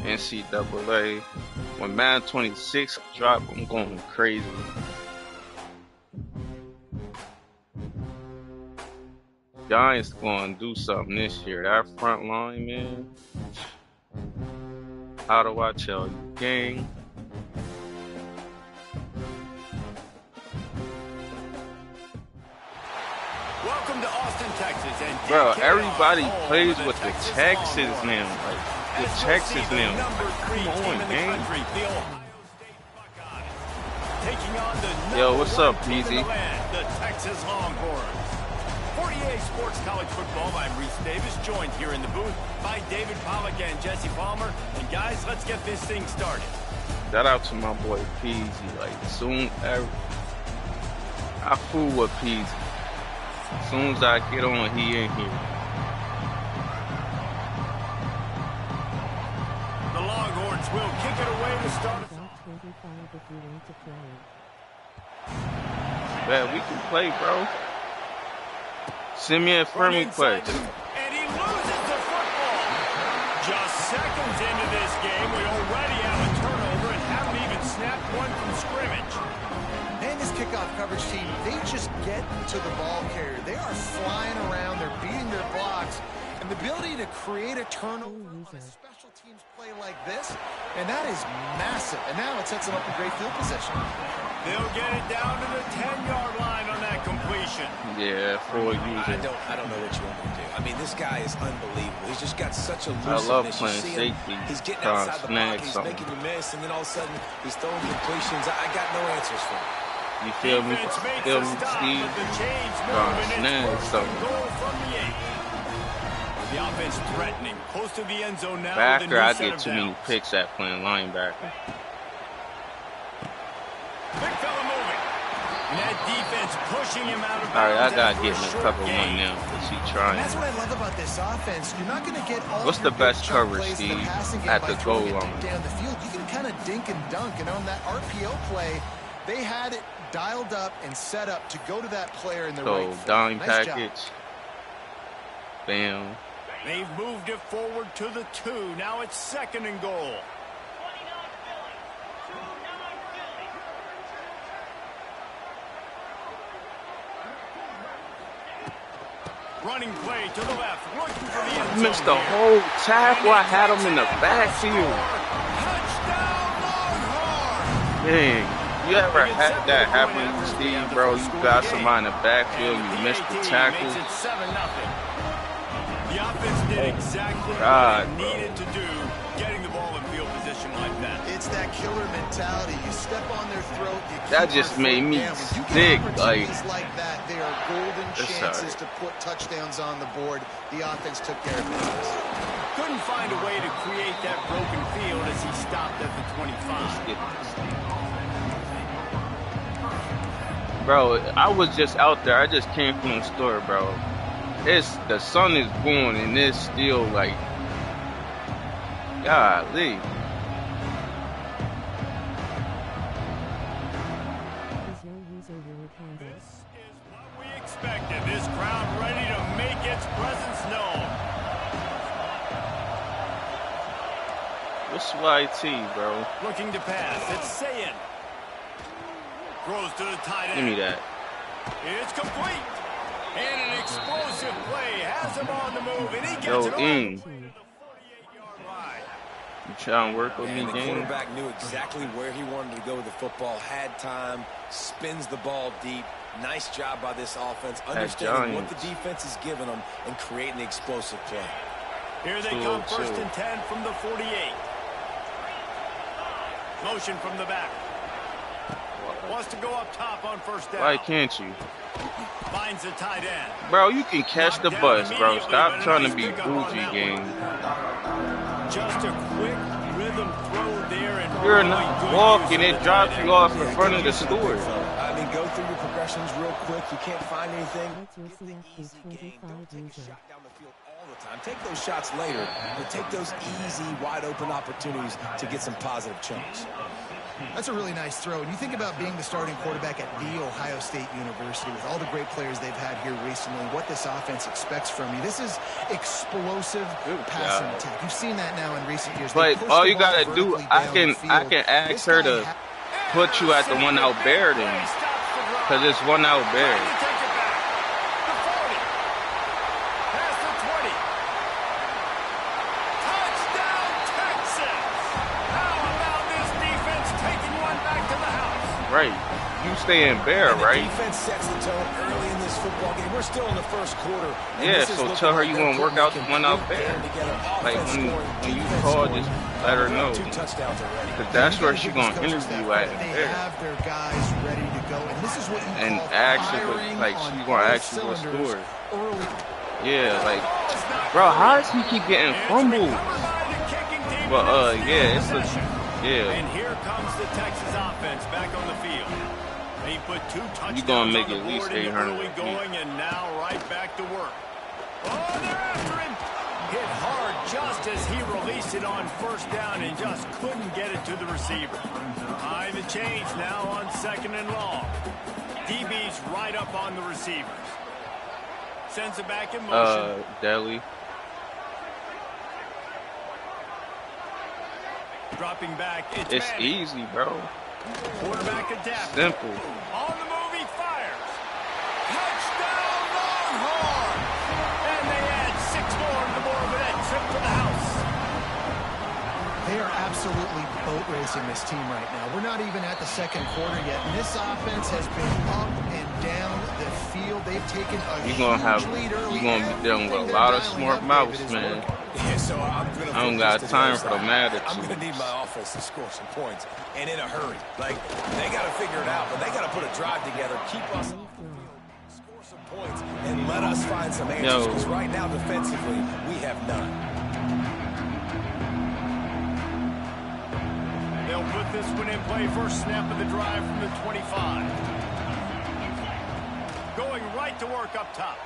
NCAA. When Ncaa26 drop, I'm going crazy. Giants going to do something this year. That front line, man. How do I tell you, gang? Welcome to Austin, Texas. And bro, everybody plays with the Texas now. Like, the Texas now. Come on, gang. Yo, what's up, PZ? The Texas Longhorns. 48 Sports College Football. I'm Reese Davis, joined here in the booth by David Pollock and Jesse Palmer. And guys, let's get this thing started. Shout out to my boy PZ. Like, soon as I fool with PZ. As soon as I get on, he in here. The Longhorns will kick it away to start. Man, we can play, bro. Send me a friend request. And he loses the football. Just seconds into this game, we already have a turnover and haven't even snapped one from scrimmage. And this kickoff coverage team, they just get to the ball carrier. They are flying around, they're beating their blocks, and the ability to create a turnover on a special teams play like this, and that is massive. And now it sets them up in great field position. They'll get it down to the 10-yard line on that completion. Yeah, for a user. I don't know what you want me to do. I mean, this guy is unbelievable. He's just got such a I love playing safety. He's getting outside the pocket, he's making you miss, and then all of a sudden he's throwing completions. I got no answers for him. You feel me? Feel me, Steve? Snag something. The offense threatening, close to the end zone now. Backer, I get too many picks at playing linebacker. Big fella moving. And that defense pushing him out of bounds. All right, I gotta get in a couple one now because he trying. And that's what I love about this offense. You're not going to get all. What's the best coverage, Steve, at the goal line? Down the field, you can kind of dink and dunk. And on that RPO play, they had it dialed up and set up to go to that player in the right foot. Dime nice package. Job. Bam. They've moved it forward to the 2. Now it's 2nd and goal. Running play to the left, looking for the end zone. Missed the whole tackle. I had him in the backfield. Touchdown, Longhorn! Dang. You ever had that happen to you, Steve, bro? You got somebody in the backfield, you missed the tackle. The offense did exactly what it needed to do, getting the ball in field position like that. It's that killer mentality. You step on their throat. That just made me sick. Like that, they are golden chances to put touchdowns on the board. The offense took care of business. Couldn't find a way to create that broken field as he stopped at the 25. Bro, I was just out there. I just came from the store, bro. The sun is born and it's still like, golly. This is what we expected. This crowd ready to make its presence known. What's YT, bro? Looking to pass. It's Sayin. Throws to the tight end. Give me that. It's complete. And an explosive play has him on the move, and he gets it all to the 48-yard line. You trying to work with me, the game? quarterback knew exactly where he wanted to go with the football, had time, spins the ball deep. Nice job by this offense, understanding what the defense is giving them and creating the explosive play. Here they come, 1st and 10 from the 48. Motion from the back. Wants to go up top on 1st down. Why can't you? Finds the tight end. Bro, you can catch the bus, bro. Stop trying to be bougie, game. Just a quick rhythm throw there, and you're not walking, it drops you off in front of the store. I mean, go through your progressions real quick. You can't find anything. Get the easy game. Don't take a shot down the field all the time. Take those shots later, but take those easy, wide open opportunities to get some positive chunks. That's a really nice throw. And you think about being the starting quarterback at The Ohio State University with all the great players they've had here recently, what this offense expects from you. This is explosive passing attack. You've seen that now in recent years. But all you got to do, I can ask her to put you at the one out bear then. Because it's one out bear. Right. You stay in bear, right? The defense sets the tone early in this football game. We're still in the first quarter. Yeah, so tell her you want to work out the one out there. Like, when you call, just let her know. Because that's where she's going to interview at in They have their guys ready to go. And this is what you and call actually, like, she's going to ask you what score. Early. Yeah, like, bro, how does he keep getting fumbled? But, yeah, it's a... Yeah. And here comes the Texas offense back on the field. They put 2 touchdowns You're gonna make on the at least board in the 800 early going, and now right back to work. Oh, they're after him. Hit hard just as he released it on first down and just couldn't get it to the receiver. High the change now on 2nd and long. DB's right up on the receivers. Sends it back in motion. Deli. Dropping back, It's easy, bro. Quarterback adapt. Simple. On the move, he fires. Touchdown, Longhorn! And they add 6 more to the board with that trip to the house. They are absolutely boat racing this team right now. We're not even at the 2nd quarter yet, and this offense has been up and down the field. They've taken a huge lead early. You're gonna be dealing with a lot of smart mouths, man. Yeah, so I don't got time for the attitude. I'm going to need my offense to score some points, and in a hurry. Like, they got to figure it out, but they got to put a drive together, keep us on the field, score some points, and let us find some answers, because right now, defensively, we have none. They'll put this one in play. First snap of the drive from the 25. Going right to work up top.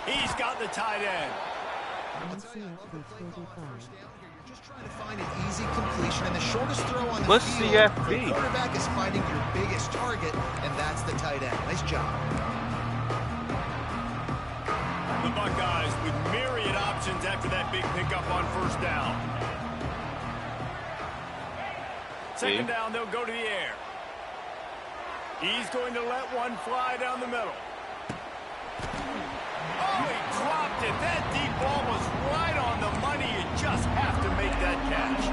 He's got the tight end. You're just trying to find an easy completion, and the shortest throw on the What's field, CFB? the quarterback is finding your biggest target, and that's the tight end. Nice job. The Buckeyes with myriad options after that big pickup on first down. 2nd down, they'll go to the air. He's going to let one fly down the middle. Oh, he dropped it. That deep ball was right on the money. You just have to make that catch.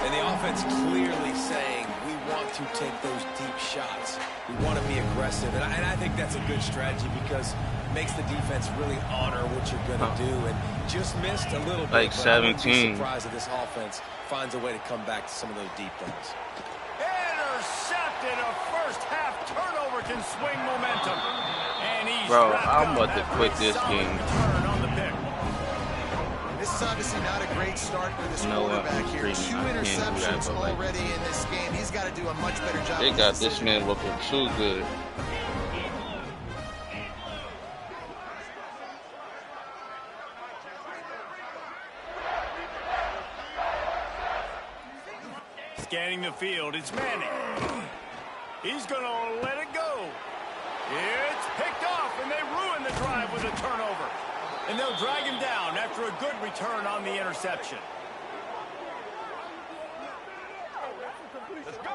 And the offense clearly saying, we want to take those deep shots. We want to be aggressive. And I think that's a good strategy because it makes the defense really honor what you're going to do. And just missed a little bit. Like 17. I wouldn't be surprised if this offense finds a way to come back to some of those deep things. Intercepted. A first-half turnover can swing momentum. Bro, I'm about to quit this game. This is obviously not a great start for this quarterback here. 2 interceptions already in this game. He's got to do a much better job. They got this man looking too good. Scanning the field, it's Manning. He's going to let it go. It's picked off, and they ruin the drive with a turnover. And they'll drag him down after a good return on the interception. Let's go.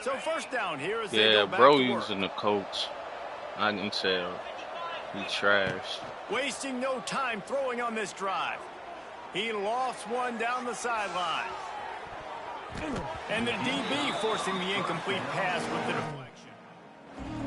So first down here is bro using the coach. I can tell. He trash. Wasting no time throwing on this drive. He lost one down the sideline. And the DB forcing the incomplete pass with the deflection.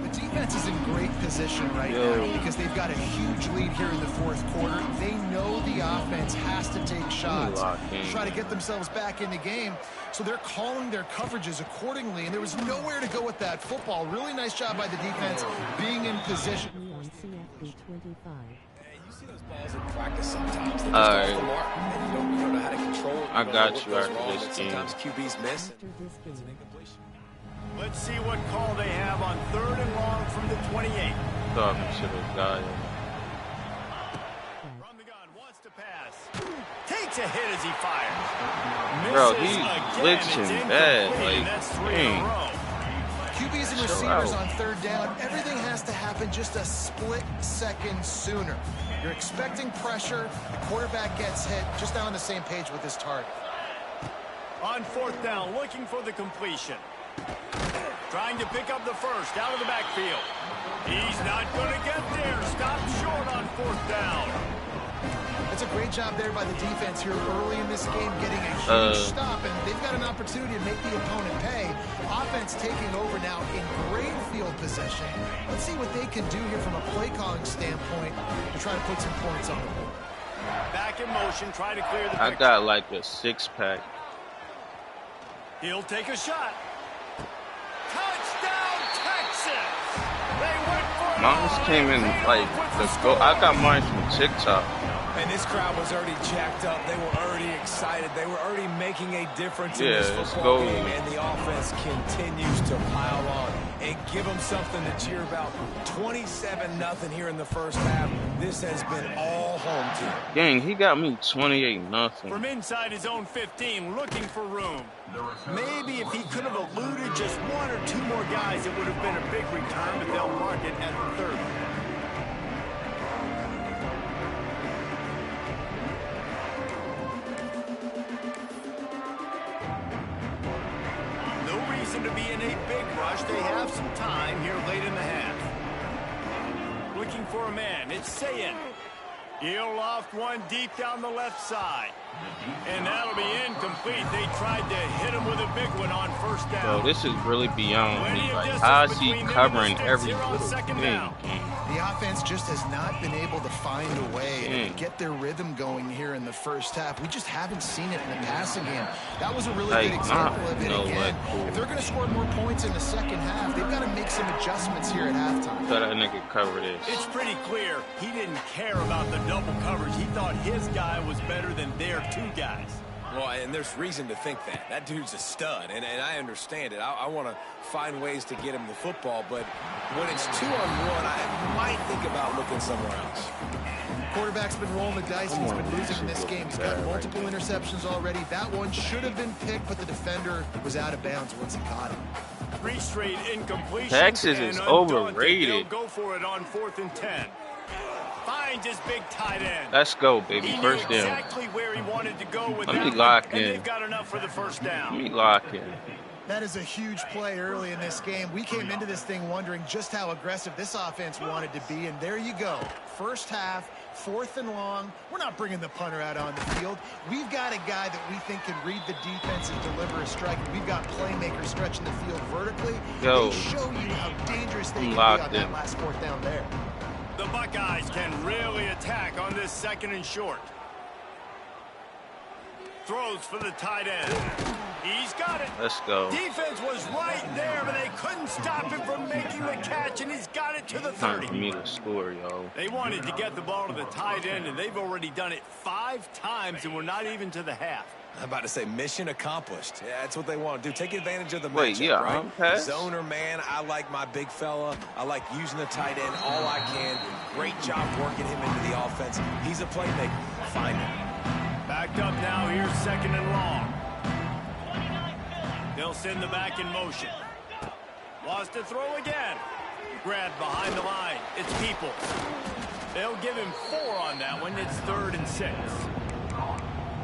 The defense is in great position right now because they've got a huge lead here in the fourth quarter. They know the offense has to take shots to try to get themselves back in the game. So they're calling their coverages accordingly, and there was nowhere to go with that football. Really nice job by the defense being in position. Ncaa26. You see those balls in practice sometimes. They just All off right. the mark, and you don't know how to control it. I got you after wrong, this and game. sometimes QBs miss. After this It's an game, incompletion. Let's see what call they have on 3rd and long from the 28. Talking to the guy. From the gun, wants to pass. Takes a hit as he fires. Bro, Misses he again. glitching It's bad, incomplete, like, and that's 3 in a dang. row. QBs and Chill receivers out. on 3rd down, everything has to happen just a split second sooner. You're expecting pressure, the quarterback gets hit, just not on the same page with his target. On 4th down, looking for the completion. Trying to pick up the first out of the backfield. He's not going to get there. Stopped short on 4th down. That's a great job there by the defense here early in this game, getting a huge stop, and they've got an opportunity to make the opponent pay. Offense taking over now in great field position. Let's see what they can do here from a play calling standpoint to try to put some points on the board. Back in motion, try to clear the I picture. got like a 6-pack. He'll take a shot. Touchdown, Texas! They went for it. Mine came in like the go. I got mine from TikTok. And this crowd was already jacked up. They were already excited. They were already making a difference in this let's football go. game. And the offense continues to pile on and give them something to cheer about. 27-0 here in the first half. This has been all home team. Dang, he got me 28-0. From inside his own 15, looking for room. Maybe if he could have eluded just 1 or 2 more guys, it would have been a big return, but they'll mark it at the 30. No reason to be in a big rush. They have some time here late in the half. Looking for a man. It's Sayin. He'll loft one deep down the left side. And that'll be incomplete. They tried to hit him with a big one on 1st down. Bro, this is really beyond Plenty me. of Like, distance how is he between them and the covering sticks every here on little 2nd thing? down. The offense just has not been able to find a way to get their rhythm going here in the first half. We just haven't seen it in the passing game. That was a really good example of it again. If they're going to score more points in the second half, they've got to make some adjustments here at halftime. So that nigga cover this. It's pretty clear he didn't care about the double coverage. He thought his guy was better than their 2 guys. Well, and there's reason to think that. That dude's a stud, and I understand it. I want to find ways to get him the football, but when it's 2-on-1, I might think about looking somewhere else. Quarterback's been rolling the dice. He's been losing in this game. He's got multiple interceptions already. That one should have been picked, but the defender was out of bounds once he caught it. 3 straight incompletions. Texas is and overrated. They'll go for it on 4th and 10. Finds his big tight end. Let's go, baby. He knew First down. exactly where he wanted to go with Let me that lock one, in. and they've got enough for the 1st down. Let me lock in. That is a huge play early in this game. We came into this thing wondering just how aggressive this offense wanted to be, and there you go. First half, 4th and long. We're not bringing the punter out on the field. We've got a guy that we think can read the defense and deliver a strike. And we've got playmakers stretching the field vertically. Yo. They show you how dangerous they can be Locked on in. that last 4th down there. The Buckeyes can really attack on this 2nd and short. Throws for the tight end. He's got it. Let's go. Defense was right there, but they couldn't stop him from making the catch, and he's got it to the Time 30. for me to score, yo. They wanted to get the ball to the tight end, and they've already done it 5 times, and we're not even to the half. I'm about to say mission accomplished. Yeah, that's what they want to do. Take advantage of the Wait, matchup, yeah, right? pass? Zoner, man. I like my big fella. I like using the tight end all I can. Great job working him into the offense. He's a playmaker. Find him. Backed up now, here's 2nd and long. They'll send the back in motion. Wants to throw again. Grabbed behind the line. It's Peoples. They'll give him 4 on that one. It's 3rd and 6.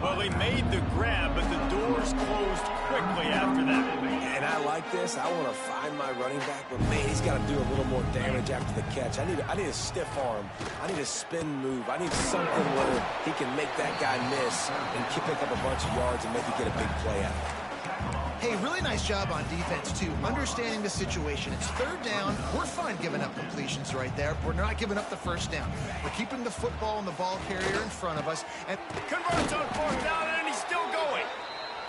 Well, they made the grab, but the doors closed quickly after that. And I like this. I want to find my running back, but man, he's got to do a little more damage after the catch. I need a stiff arm. I need a spin move. I need something where he can make that guy miss and pick up a bunch of yards and maybe get a big play out of it. Hey, really nice job on defense, too, understanding the situation. It's third down. We're fine giving up completions right there. We're not giving up the first down. We're keeping the football and the ball carrier in front of us. And Converts on fourth down, and he's still going.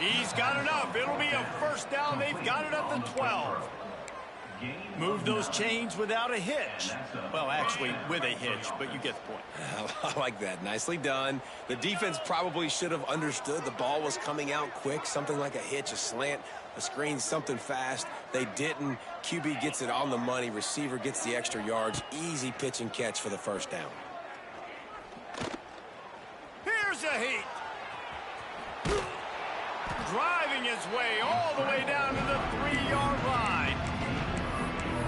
He's got enough. It'll be a first down. They've got it at the 12. Move those chains without a hitch. Well, actually, with a hitch, but you get the point. I like that. Nicely done. The defense probably should have understood the ball was coming out quick, something like a hitch, a slant, a screen, something fast. They didn't. QB gets it on the money. Receiver gets the extra yards. Easy pitch and catch for the first down. Here's a heat. Driving his way all the way down to the 3-yard line.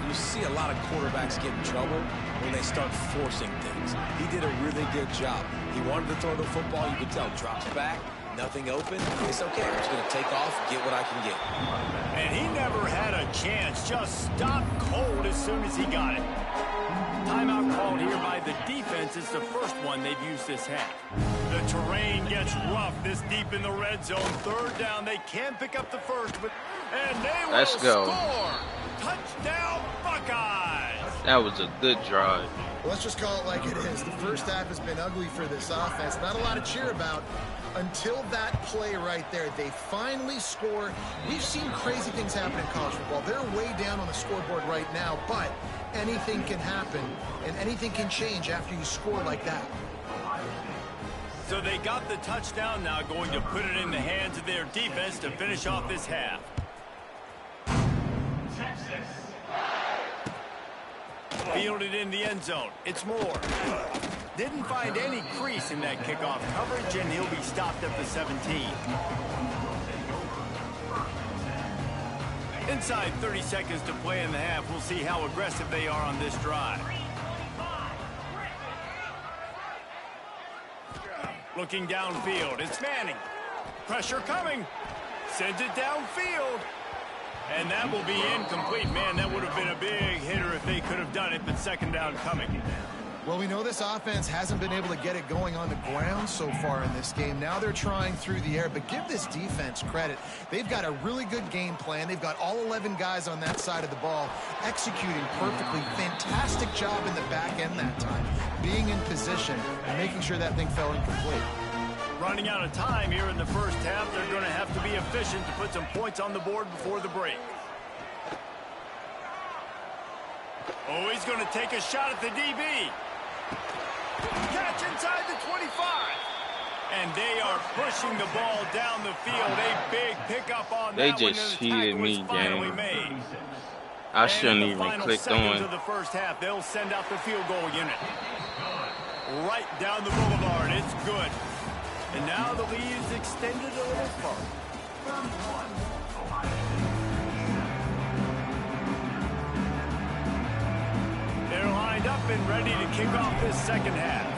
You see a lot of quarterbacks get in trouble when they start forcing things. He did a really good job. He wanted to throw the football. You could tell. Drops back. Nothing open. It's okay. I'm just going to take off, get what I can get. And he never had a chance. Just stopped cold as soon as he got it. Timeout called here by the defense. It's the first one they've used this half. The terrain gets rough this deep in the red zone. Third down. They can pick up the first, and they will score. Touchdown, Buckeyes. That was a good drive. well, let's just call it like it is. The first half has been ugly for this offense. Not a lot to cheer about until that play right there. They finally score. We've seen crazy things happen in college football. They're way down on the scoreboard right now, but anything can happen, and anything can change after you score like that. So they got the touchdown, now going to put it in the hands of their defense to finish off this half. Fielded in the end zone. It's Moore. Didn't find any crease in that kickoff coverage, and he'll be stopped at the 17. Inside 30 seconds to play in the half. We'll see how aggressive they are on this drive. Looking downfield, it's Manning. Pressure coming. Sends it downfield. And that will be incomplete. Man, that would have been a big hitter if they could have done it, but second down coming. Well, we know this offense hasn't been able to get it going on the ground so far in this game. Now they're trying through the air, but give this defense credit. They've got a really good game plan. They've got all 11 guys on that side of the ball executing perfectly. Fantastic job in the back end that time, being in position and making sure that thing fell incomplete. Running out of time here in the first half. They're going to have to be efficient to put some points on the board before the break. Oh, he's going to take a shot at the DB. Catch inside the 25. And they are pushing the ball down the field. A big pickup on that one. They just cheated me, gang. Made. I shouldn't even clicked on. Of the first half, they'll send out the field goal unit. Right down the boulevard. It's good. And now the lead is extended a little further. They're lined up and ready to kick off this second half.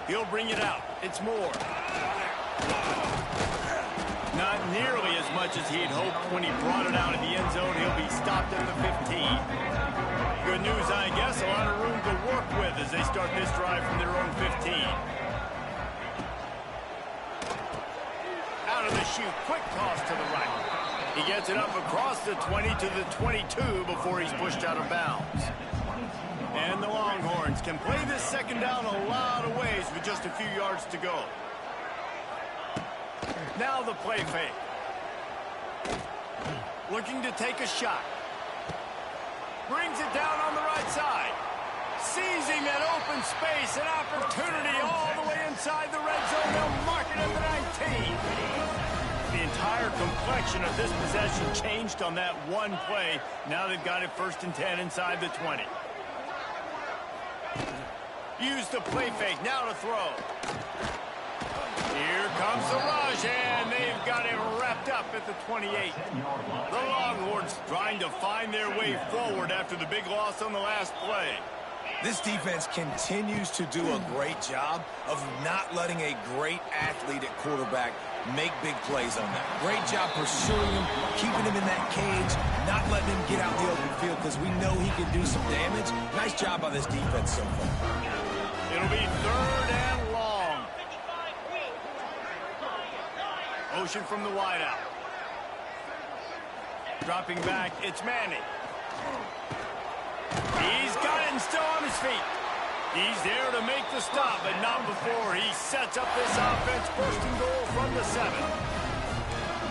He'll bring it out. It's Moore. Not nearly as much as he'd hoped when he brought it out of the end zone. He'll be stopped at the 15. Good news, I guess. A lot of room to work with as they start this drive from their own 15. Out of the chute, quick toss to the right. He gets it up across the 20 to the 22 before he's pushed out of bounds. And the Longhorns can play this second down a lot of ways with just a few yards to go. Now the play fake. Looking to take a shot. Brings it down on the right side. Seizing that open space, an opportunity all the way inside the red zone. They'll mark it at the 19. The entire complexion of this possession changed on that one play. Now they've got it 1st and 10 inside the 20. Use the play fake, now to throw. Here comes the rush, and they've got him wrapped up at the 28. The Longhorns trying to find their way forward after the big loss on the last play. This defense continues to do a great job of not letting a great athlete at quarterback make big plays on that. Great job pursuing him, keeping him in that cage, not letting him get out in the open field because we know he can do some damage. Nice job by this defense so far. It'll be 3rd and motion from the wideout. Dropping back, it's Manning. He's got it and still on his feet. He's there to make the stop, but not before he sets up this offense. First and goal from the 7.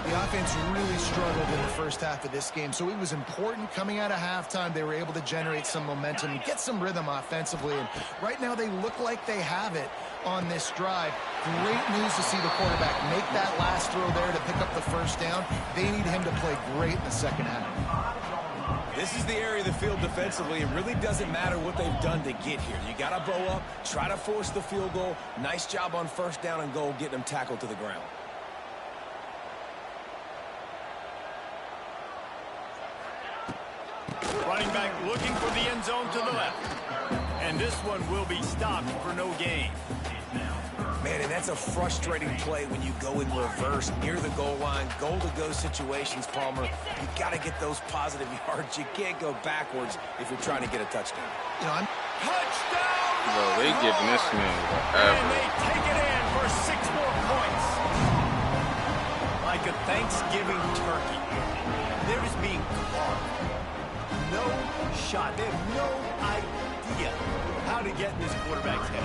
The offense really struggled in the first half of this game, so it was important coming out of halftime. They were able to generate some momentum and get some rhythm offensively, and right now they look like they have it on this drive. Great news to see the quarterback make that last throw there to pick up the first down. They need him to play great in the second half. This is the area of the field defensively. It really doesn't matter what they've done to get here. You got to bow up, try to force the field goal. Nice job on first down and goal, getting them tackled to the ground. Running back looking for the end zone to the left. And this one will be stopped for no gain. Man, and that's a frustrating play when you go in reverse near the goal line. Goal-to-go situations, Palmer. You got to get those positive yards. You can't go backwards if you're trying to get a touchdown. You know, Touchdown! Bro, they giving this man And whatever. they take it in for 6 more points. Like a Thanksgiving turkey. They're just being carved. No shot. They have no idea how to get in this quarterback's head.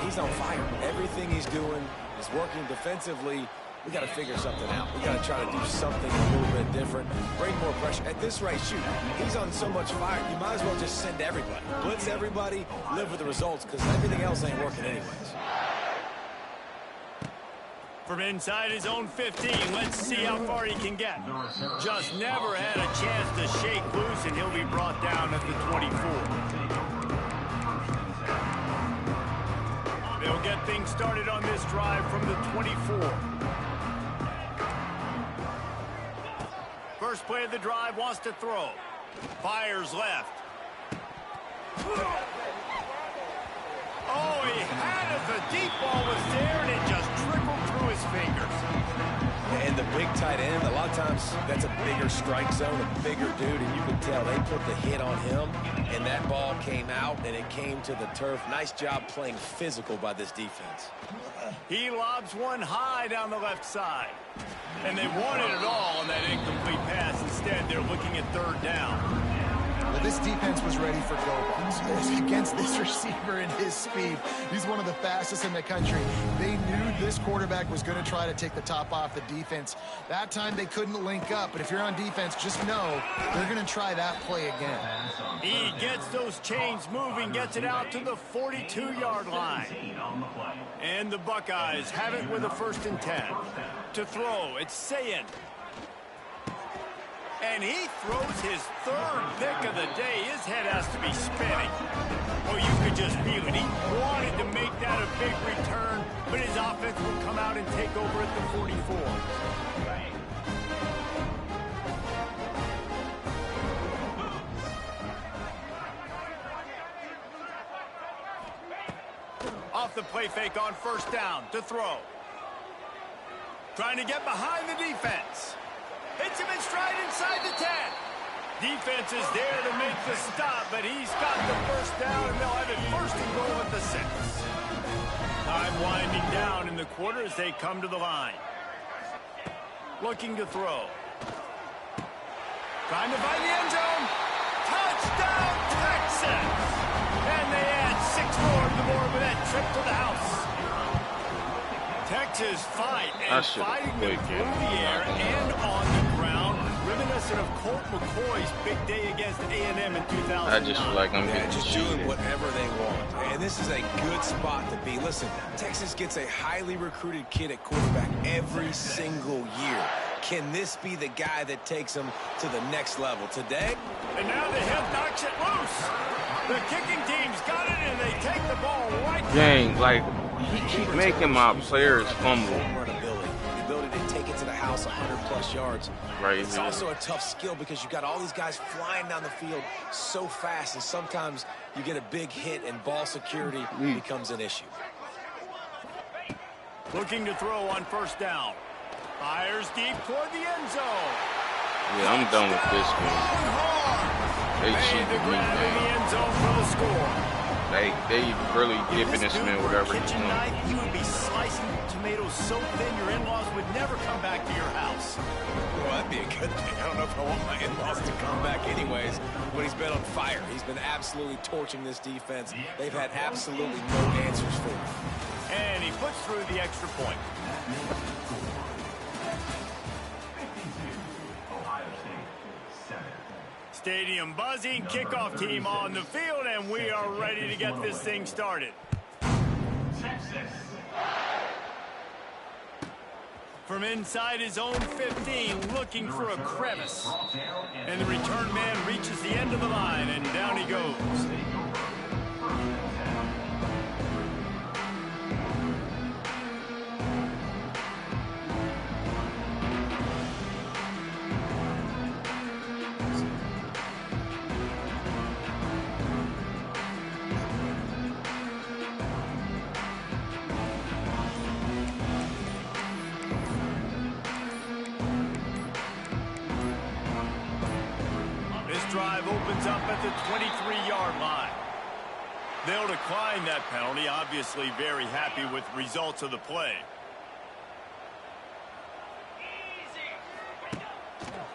He's on fire. Everything he's doing is working defensively. We got to figure something out. We got to try to do something a little bit different. Bring more pressure. At this rate, shoot, he's on so much fire, you might as well just send everybody. Blitz everybody, live with the results, because everything else ain't working anyways. From inside his own 15, let's see how far he can get. Just never had a chance to shake loose, and he'll be brought down at the 24. They'll get things started on this drive from the 24. First play of the drive, wants to throw. Fires left. Oh, he had it. The deep ball was there, and it just trickled through his fingers. And the big tight end, a lot of times that's a bigger strike zone, a bigger dude, and you can tell they put the hit on him, and that ball came out, and it came to the turf. Nice job playing physical by this defense. He lobs one high down the left side. And they wanted it all on that incomplete pass. Instead, they're looking at third down. well, this defense was ready for go balls. Against this receiver and his speed, he's one of the fastest in the country. They knew this quarterback was going to try to take the top off the defense. That time they couldn't link up, but if you're on defense, just know they're going to try that play again. He gets those chains moving, gets it out to the 42-yard line. And the Buckeyes have it with a 1st and 10. To throw, it's Sayin. And he throws his 3rd pick of the day. His head has to be spinning. Oh, you could just feel it. He wanted to make that a big return, but his offense will come out and take over at the 44. Off the play fake on 1st down to throw. Trying to get behind the defense. Hits him in stride inside the 10. Defense is there to make the stop, but he's got the 1st down, and they'll have it 1st and goal at the 6. Time winding down in the quarter as they come to the line. Looking to throw. Trying to find the end zone. Touchdown, Texas! And they add 6 more to the board with that trip to the house. Texas fight and fighting them through the air and on the ground, reminiscent of Colt McCoy's big day against A&M in 2009. I just feel like I'm getting just cheated. doing whatever they want. And this is a good spot to be. Listen, Texas gets a highly recruited kid at quarterback every single year. Can this be the guy that takes them to the next level today? And now the hip knocks it loose. The kicking team's got it, and they take the ball right. Dang, like, he keep making my players fumble. The ability to take it to the house 100+ yards. Right. It's also a tough skill because you got all these guys flying down the field so fast, and sometimes you get a big hit and ball security becomes an issue. Looking to throw on 1st down. Fires deep toward the end zone. Yeah, I'm done with this game. They cheated the me, grab in the man. end zone for the score. They really giving this dude man were a whatever he's kitchen doing. knife, he would be slicing tomatoes so thin your in-laws would never come back to your house. Well, that'd be a good thing. I don't know if I want my in-laws to come back anyways, but he's been on fire. He's been absolutely torching this defense. They've had absolutely no answers for him. And he puts through the extra point. Stadium buzzing, kickoff team on the field, and we are ready to get this thing started. From inside his own 15, looking for a crevice. And the return man reaches the end of the line, and down he goes. Drive opens up at the 23-yard line. They'll decline that penalty, obviously very happy with the results of the play.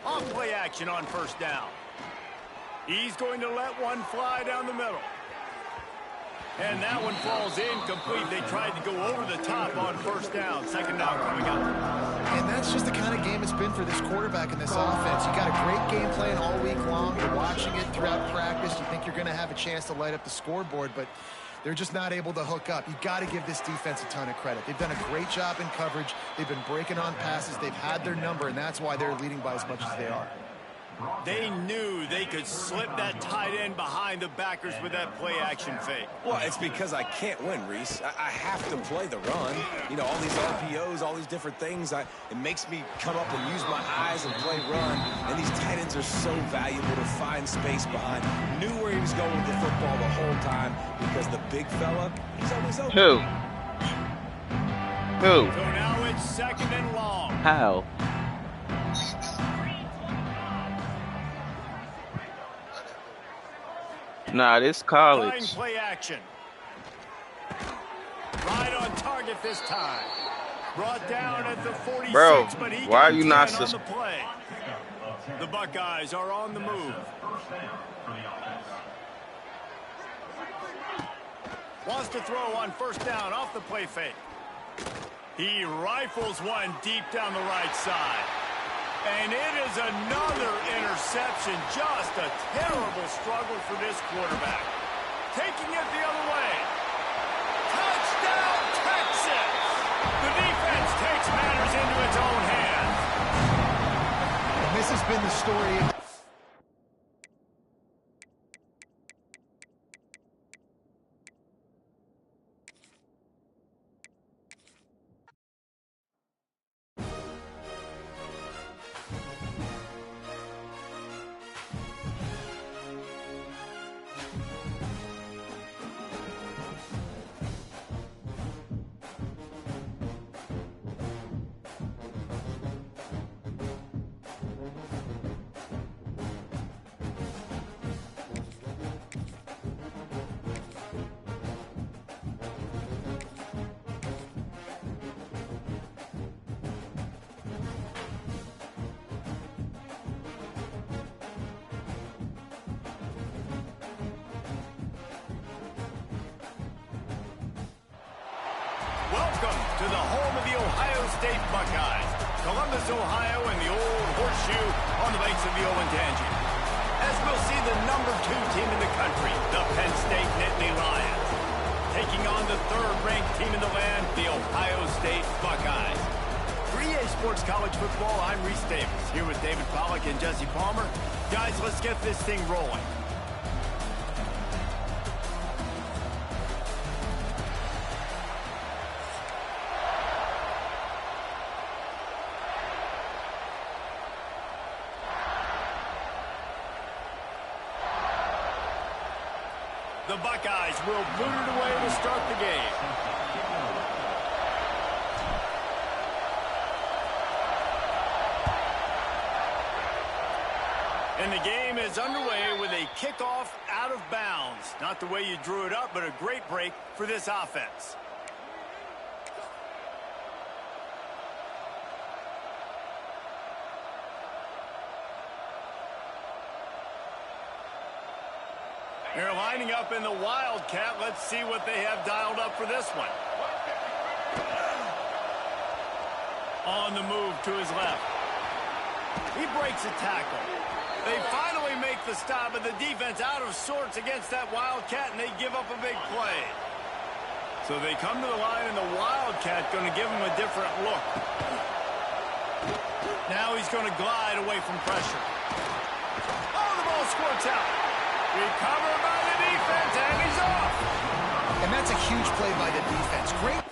On play action on first down. He's going to let one fly down the middle. And that one falls incomplete. They tried to go over the top on first down. Second down coming up. And that's just the kind of game it's been for this quarterback in this offense. You got a great game plan all week long. You're watching it throughout practice. You think you're going to have a chance to light up the scoreboard, but they're just not able to hook up. You've got to give this defense a ton of credit. They've done a great job in coverage. They've been breaking on passes. They've had their number, and that's why they're leading by as much as they are. They knew they could slip that tight end behind the backers with that play action fake. Well, it's because I can't win, Reese. I have to play the run. You know, all these RPOs, all these different things. It makes me come up and use my eyes and play run. And these tight ends are so valuable to find space behind. Knew where he was going with the football the whole time because the big fella, he's always open. Who? So now it's second and long. How? Nah, this college. Play action. Right on target this time. Brought down at the 46, Bro, but he why are you not on the play. The Buckeyes are on the move. Wants to throw on first down off the play fake. He rifles one deep down the right side. And it is another interception. Just a terrible struggle for this quarterback. Taking it the other way. Touchdown, Texas! The defense takes matters into its own hands. And this has been the story. Welcome to the home of the Ohio State Buckeyes. Columbus, Ohio, and the old horseshoe on the banks of the Ncaa26. As we'll see the #2 team in the country, the Penn State Nittany Lions, taking on the third-ranked team in the land, the Ohio State Buckeyes. For EA Sports College Football, I'm Reese Davis, here with David Pollack and Jesse Palmer. Guys, let's get this thing rolling. The Buckeyes will boot it away to start the game. And the game is underway with a kickoff out of bounds. Not the way you drew it up, but a great break for this offense. They're lining up in the Wildcat. Let's see what they have dialed up for this one. On the move to his left. He breaks a tackle. They finally make the stop, but the defense out of sorts against that Wildcat, and they give up a big play. So they come to the line, and the Wildcat going to give him a different look. Now he's going to glide away from pressure. Oh, the ball squirts out. Recovered by the defense, and he's off. And that's a huge play by the defense. Great.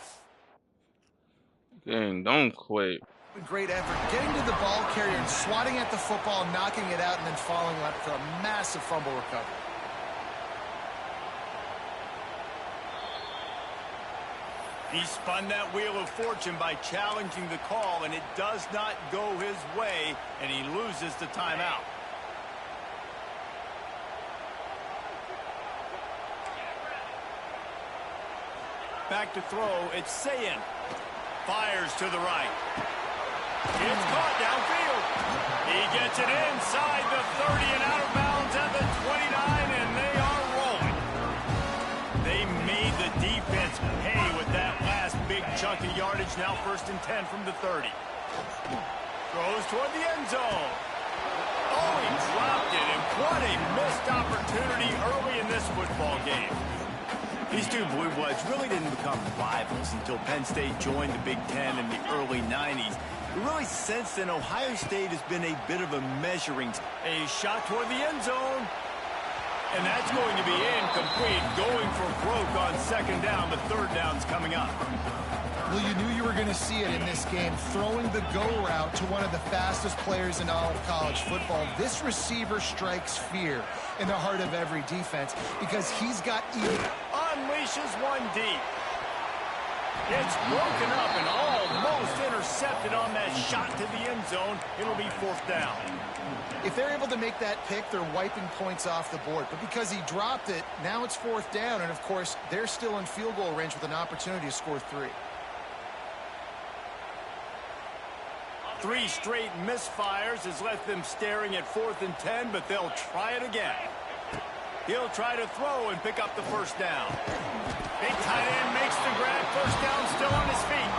Gang, don't quit. Great effort getting to the ball carrier and swatting at the football, knocking it out, and then following up for a massive fumble recovery. He spun that wheel of fortune by challenging the call, and it does not go his way, and he loses the timeout. Back to throw, it's Sayin. Fires to the right. It's caught downfield. He gets it inside the 30 and out of bounds at the 29, and they are rolling. They made the defense pay with that last big chunk of yardage. Now 1st and 10 from the 30. Throws toward the end zone. Oh, he dropped it, and what a missed opportunity early in this football game. These two Blue Bloods really didn't become rivals until Penn State joined the Big Ten in the early 90s. But really, since then, Ohio State has been a bit of a measuring. A shot toward the end zone. And that's going to be incomplete. Going for broke on 2nd down, but 3rd down's coming up. Well, you knew you were going to see it in this game. Throwing the go route to one of the fastest players in all of college football. This receiver strikes fear in the heart of every defense because he's got unleashes one deep. It's broken up and almost intercepted on that shot to the end zone. It'll be 4th down. If they're able to make that pick, they're wiping points off the board. But because he dropped it, now it's 4th down. And, of course, they're still in field goal range with an opportunity to score 3. 3 straight misfires has left them staring at 4th and 10, but they'll try it again. He'll try to throw and pick up the 1st down. Big tight end makes the grab. 1st down, still on his feet.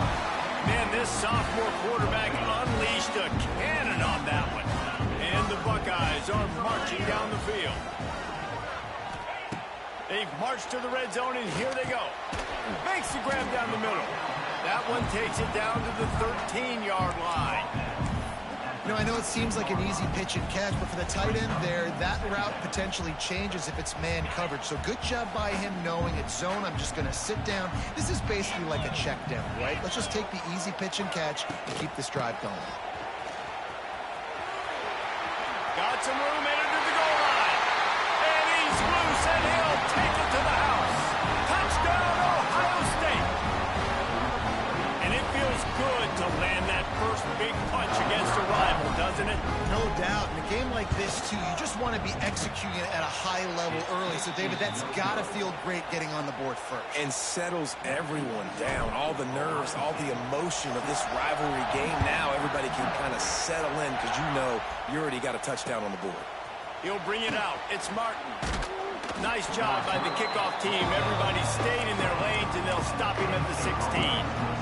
Man, this sophomore quarterback unleashed a cannon on that one. And the Buckeyes are marching down the field. They've marched to the red zone, and here they go. Makes the grab down the middle. That one takes it down to the 13-yard line. You know, I know it seems like an easy pitch and catch, but for the tight end there, that route potentially changes if it's man coverage. So good job by him knowing it's zone. I'm just going to sit down. This is basically like a check down, right? Let's just take the easy pitch and catch and keep this drive going. Got some room in to the goal line. And he's loose, and he'll take it to the house. Touchdown, Ohio State. And it feels good to land that first big punch against a rival, doesn't it? No doubt. In a game like this, too, you just want to be executing it at a high level early. So, David, that's got to feel great getting on the board first. And settles everyone down. All the nerves, all the emotion of this rivalry game. Now everybody can kind of settle in because you know you already got a touchdown on the board. He'll bring it out. It's Martin. Nice job by the kickoff team. Everybody stayed in their lanes, and they'll stop him at the 16.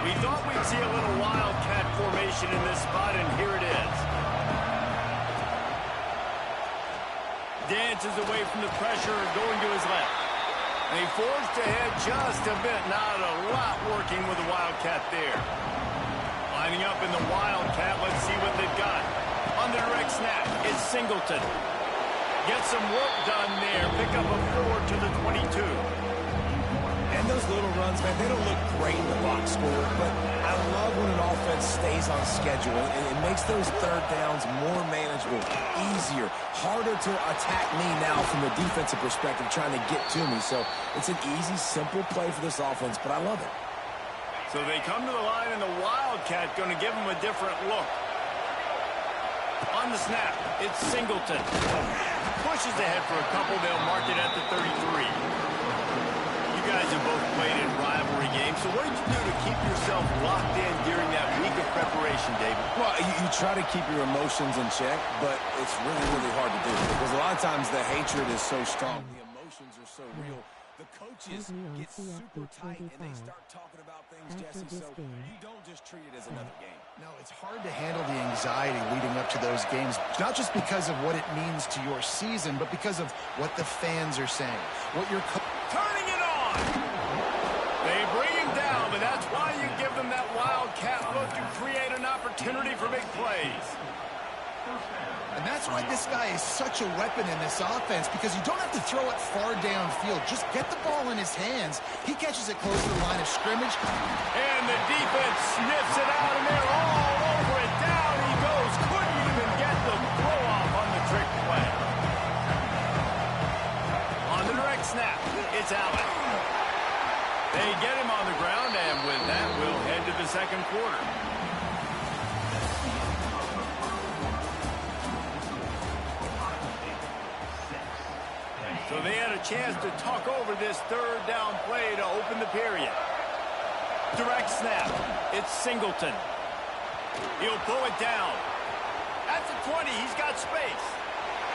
We thought we'd see a little Wildcat formation in this spot, and here it is. Dances away from the pressure, going to his left. And he forged ahead just a bit. Not a lot working with the Wildcat there. Lining up in the Wildcat, let's see what they've got. On the direct snap, it's Singleton. Get some work done there. Pick up a 4 to the 22. And those little runs, man, they don't look great in the box score, but I love when an offense stays on schedule. It makes those 3rd downs more manageable, easier, harder to attack me now from the defensive perspective trying to get to me. So it's an easy, simple play for this offense, but I love it. So they come to the line, and the Wildcat going to give them a different look. On the snap, it's Singleton. Pushes ahead for a couple. They'll mark it at the 33. You guys have both played in rivalry games, so what did you do to keep yourself locked in during that week of preparation, David? Well, you try to keep your emotions in check, but it's really, really hard to do because a lot of times the hatred is so strong. The emotions are so real. The coaches get super tight and they start talking about things, Jesse, so you don't just treat it as another game. No, it's hard to handle the anxiety leading up to those games, not just because of what it means to your season, but because of what the fans are saying, what your turning it on. They bring him down, but that's why you give them that wildcat look to create an opportunity for big plays. And that's why this guy is such a weapon in this offense, because you don't have to throw it far downfield. Just get the ball in his hands. He catches it close to the line of scrimmage. And the defense sniffs it out, and they're all over it. Down he goes. Couldn't even get the throw off on the trick play. On the direct snap, it's Allen. They get him on the ground, and with that, we'll head to the second quarter. So they had a chance to talk over this third down play to open the period. Direct snap. It's Singleton. He'll pull it down. At the 20, he's got space.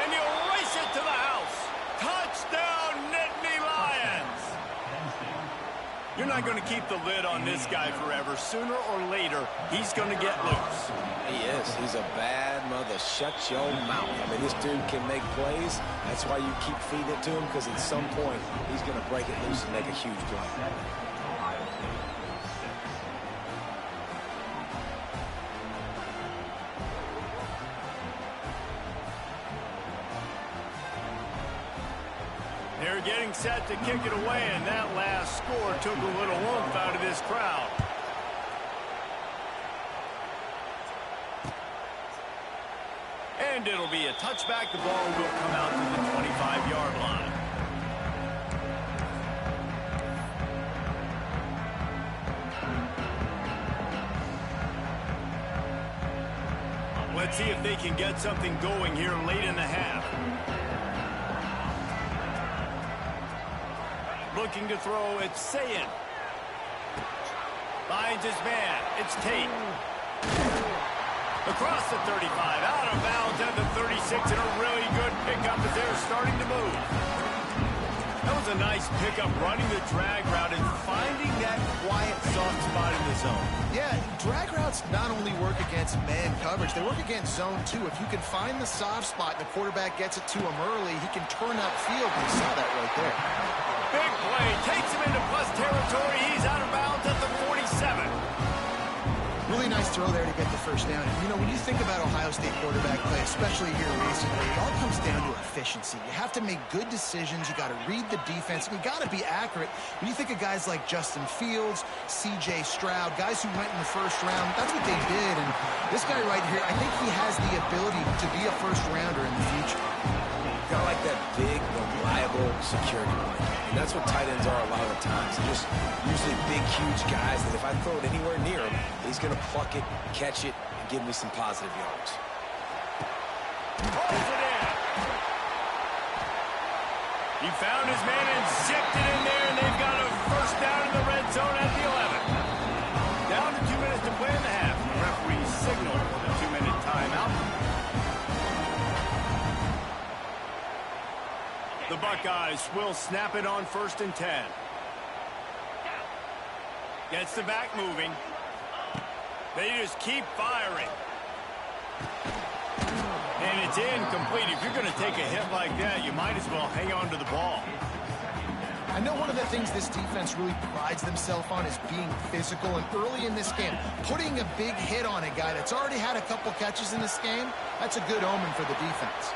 And he'll race it to the house. Touchdown, Nittany Lions! You're not going to keep the lid on this guy forever. Sooner or later, he's going to get loose. He is. He's a bad mother. Shut your mouth. I mean, this dude can make plays. That's why you keep feeding it to him, because at some point, he's going to break it loose and make a huge play. They're getting set to kick it away, and that last score took a little oomph out of this crowd. And it'll be a touchback. The ball will come out to the 25-yard line. Let's see if they can get something going here late in the half. Looking to throw, it's Sayin. Finds his man, it's Tate. Across the 35, out of bounds at the 36, and a really good pickup as they're starting to move. That was a nice pickup, running the drag route and finding that quiet, soft spot in the zone. Yeah, drag routes not only work against man coverage, they work against zone too. If you can find the soft spot and the quarterback gets it to him early, he can turn upfield. We saw that right there. Big play, takes him into plus territory. He's out of bounds at the 47. Really nice throw there to get the first down. And, you know, when you think about Ohio State quarterback play, especially here recently, it all comes down to efficiency. You have to make good decisions. You got to read the defense. And you got to be accurate. When you think of guys like Justin Fields, C.J. Stroud, guys who went in the first round, that's what they did. And this guy right here, I think he has the ability to be a first-rounder in the future. Got like that big, reliable security blanket. And that's what tight ends are a lot of the times. They're just usually big, huge guys that if I throw it anywhere near him, he's going to pluck it, catch it, and give me some positive yards. Pulls it in. He found his man and zipped it in there, and they've got a first down in the red zone at the 11. Down to 2 minutes to play in the half. The referee signaled for the 2-minute timeout. The Buckeyes will snap it on 1st and 10. Gets the back moving. They just keep firing. And it's incomplete. If you're going to take a hit like that, you might as well hang on to the ball. I know one of the things this defense really prides themselves on is being physical. And early in this game, putting a big hit on a guy that's already had a couple catches in this game, that's a good omen for the defense.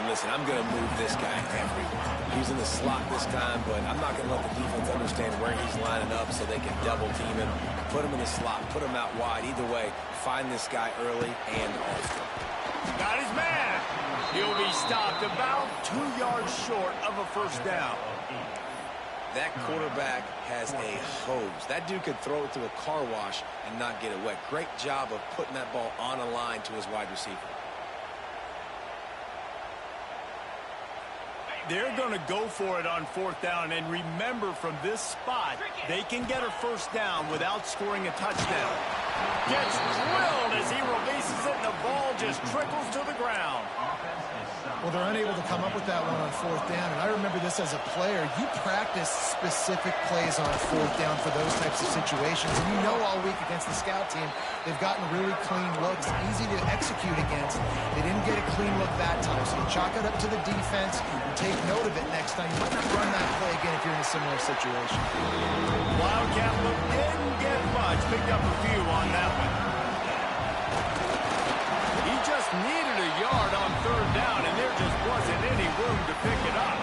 Listen, I'm going to move this guy everywhere. He's in the slot this time, but I'm not going to let the defense understand where he's lining up so they can double team him, put him in the slot, put him out wide. Either way, find this guy early and often. Got his man. He'll be stopped about 2 yards short of a first down. That quarterback has a hose. That dude could throw it through a car wash and not get it wet. Great job of putting that ball on a line to his wide receiver. They're going to go for it on 4th down, and remember, from this spot, they can get a first down without scoring a touchdown. Gets drilled as he releases it, and the ball just trickles to the ground. Well, they're unable to come up with that one on 4th down, and I remember this as a player. You practice specific plays on 4th down for those types of situations, and you know all week against the scout team, they've gotten really clean looks, easy to execute against. They didn't get a clean look that time, so you chalk it up to the defense and take note of it next time. You might not run that play again if you're in a similar situation. Wildcat look didn't get much, picked up a few on that one. He just needed a yard on 3rd down, and there just wasn't any room to pick it up.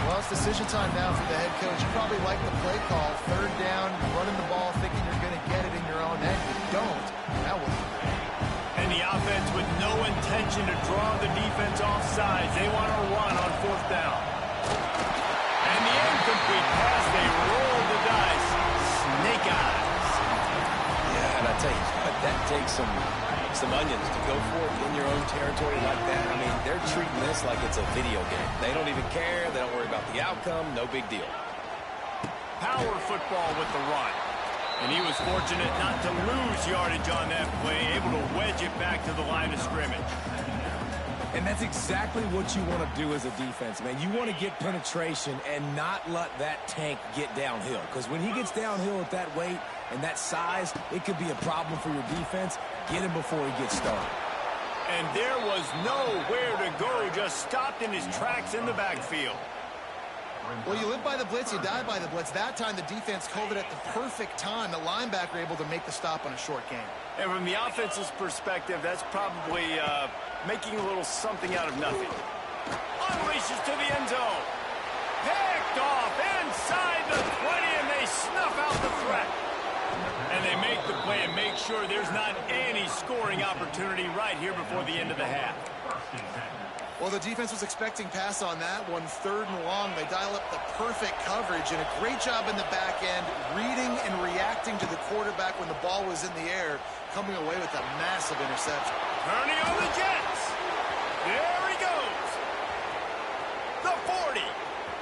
Well, it's decision time now for the head coach. You probably like the play call. 3rd down, running the ball, thinking you're going to get it in your own end. You don't. That wasn't great. And the offense with no intention to draw the defense off sides. They want to run on 4th down. And the incomplete pass, they roll the dice. Snake eyes. Yeah, and I tell you, that takes some onions to go for it in your own territory like that. I mean, they're treating this like it's a video game. They don't even care. They don't worry about the outcome. No big deal. Power football with the run. And he was fortunate not to lose yardage on that play, able to wedge it back to the line of scrimmage. And that's exactly what you want to do as a defense, man. You want to get penetration and not let that tank get downhill. Because when he gets downhill at that weight and that size, it could be a problem for your defense. Get him before he gets started. And there was nowhere to go, just stopped in his tracks in the backfield. Well, you live by the blitz, you die by the blitz. That time, the defense called it at the perfect time. The linebacker able to make the stop on a short game. And from the offense's perspective, that's probably making a little something out of nothing. Unleashes to the end zone. Picked off inside the 20, and they snuff out the threat. And they make the play and make sure there's not any scoring opportunity right here before the end of the half. Well, the defense was expecting pass on that one. 3rd and long, they dial up the perfect coverage, and a great job in the back end, reading and reacting to the quarterback when the ball was in the air, coming away with a massive interception. Turning on the Jets. There he goes. The 40.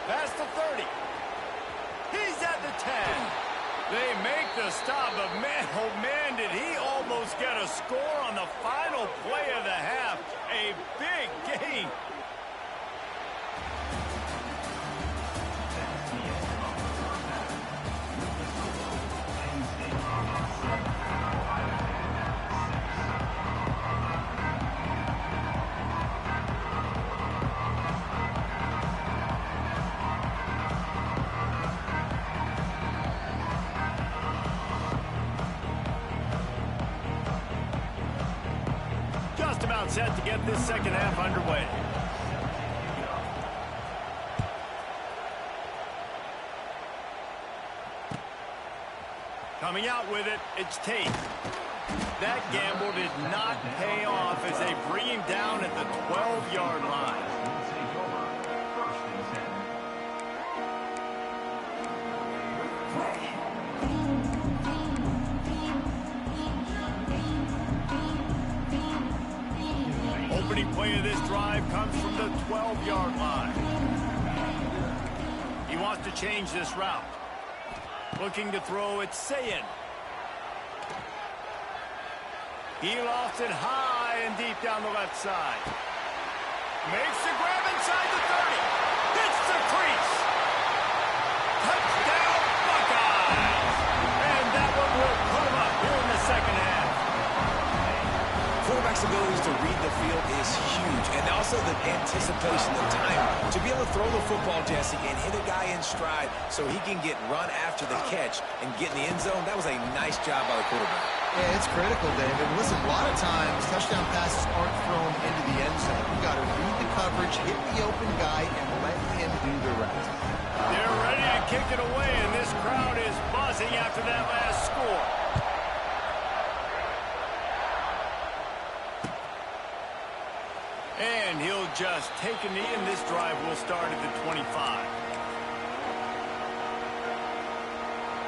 Past the 30. He's at the 10. They make the stop, but man, oh man, did he almost get a score on the final play of the half. A big gain. Set to get this second half underway. Coming out with it, it's Tate. That gamble did not pay off as they bring him down at the 12-yard line. Opening play of this drive comes from the 12-yard line. He wants to change this route. Looking to throw, it's Sayin. He lofts it high and deep down the left side. Makes the grab inside the 30. Hits the crease. Touchdown, Buckeyes. And that one will put him up here in the second half. Quarterback's abilities to read the field is huge, and also the anticipation, the time to be able to throw the football, Jesse, and hit a guy in stride so he can get run after the catch and get in the end zone. That was a nice job by the quarterback. Yeah, it's critical, David. Listen, a lot of times touchdown passes aren't thrown into the end zone. You got to read the coverage, hit the open guy, and let him do the rest. They're ready to kick it away, and this crowd is buzzing after that last score. And he'll just take a knee, and this drive will start at the 25.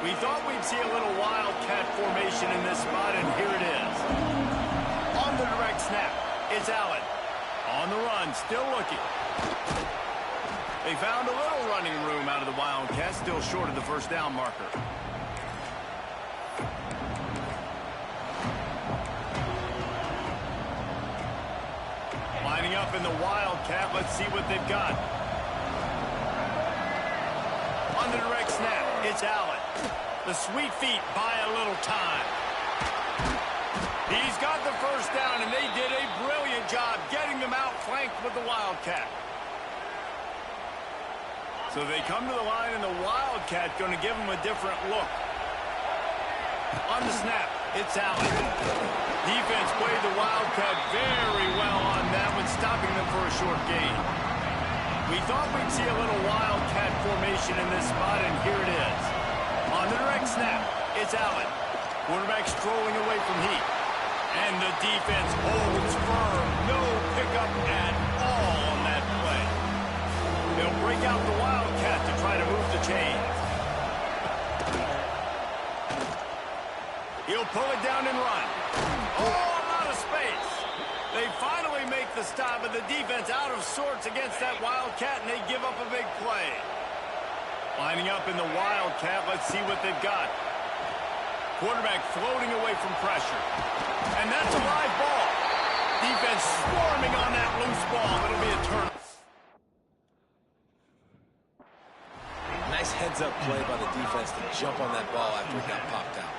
We thought we'd see a little wildcat formation in this spot, and here it is. On the direct snap, it's Allen. On the run, still looking. They found a little running room out of the Wildcats, still short of the first down marker. Lining up in the Wildcat, let's see what they've got. On the direct snap, it's Allen. The sweet feet buy a little time. He's got the first down, and they did a brilliant job getting them outflanked with the Wildcat. So they come to the line, and the Wildcat going to give them a different look. On the snap, it's Allen. Defense played the Wildcat very well on that one, stopping them for a short gain. We thought we'd see a little Wildcat formation in this spot, and here it is. On the direct snap, it's Allen. Quarterback strolling away from heat. And the defense holds firm. No pickup at all on that play. They'll break out the Wildcat to try to move the chains. He'll pull it down and run. Oh, a lot of space. They finally make the stop, and the defense out of sorts against that Wildcat, and they give up a big play. Lining up in the Wildcat, let's see what they've got. Quarterback floating away from pressure. And that's a live ball. Defense swarming on that loose ball. It'll be a turnover. Nice heads-up play by the defense to jump on that ball after it got popped out.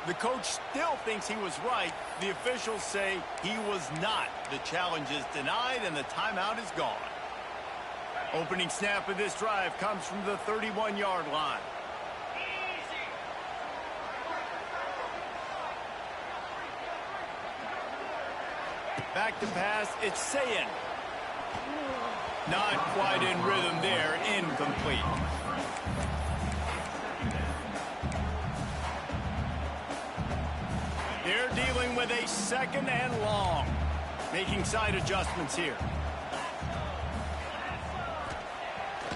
The coach still thinks he was right. The officials say he was not. The challenge is denied, and the timeout is gone. Opening snap of this drive comes from the 31-yard line. Back to pass, it's Sayin. Not quite in rhythm there, incomplete. They're dealing with a second and long. Making side adjustments here.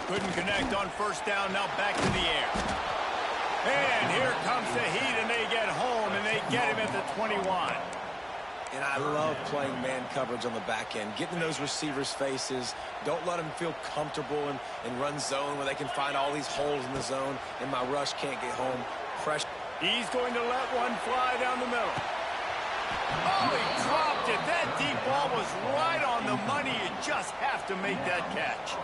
Couldn't connect on first down, now back to the air. And here comes the heat, and they get home, and they get him at the 21. And I love playing man coverage on the back end, getting in those receivers' faces. Don't let them feel comfortable in run zone where they can find all these holes in the zone, and my rush can't get home. Pressure. He's going to let one fly down the middle. Oh, he dropped it. That deep ball was right on the money. You just have to make that catch.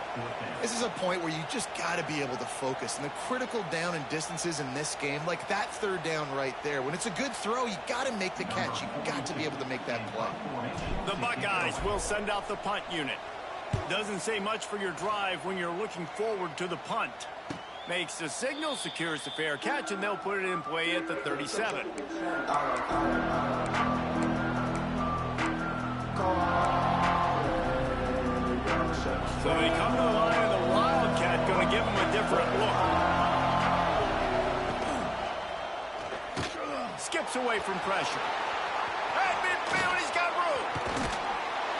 This is a point where you just got to be able to focus. And the critical down and distances in this game, like that third down right there, when it's a good throw, you got to make the catch. You got to be able to make that play. The Buckeyes will send out the punt unit. Doesn't say much for your drive when you're looking forward to the punt. Makes the signal, secures the fair catch, and they'll put it in play at the 37. So they come to the line, and the Wildcat going to give them a different look. Skips away from pressure. At midfield, he's got room.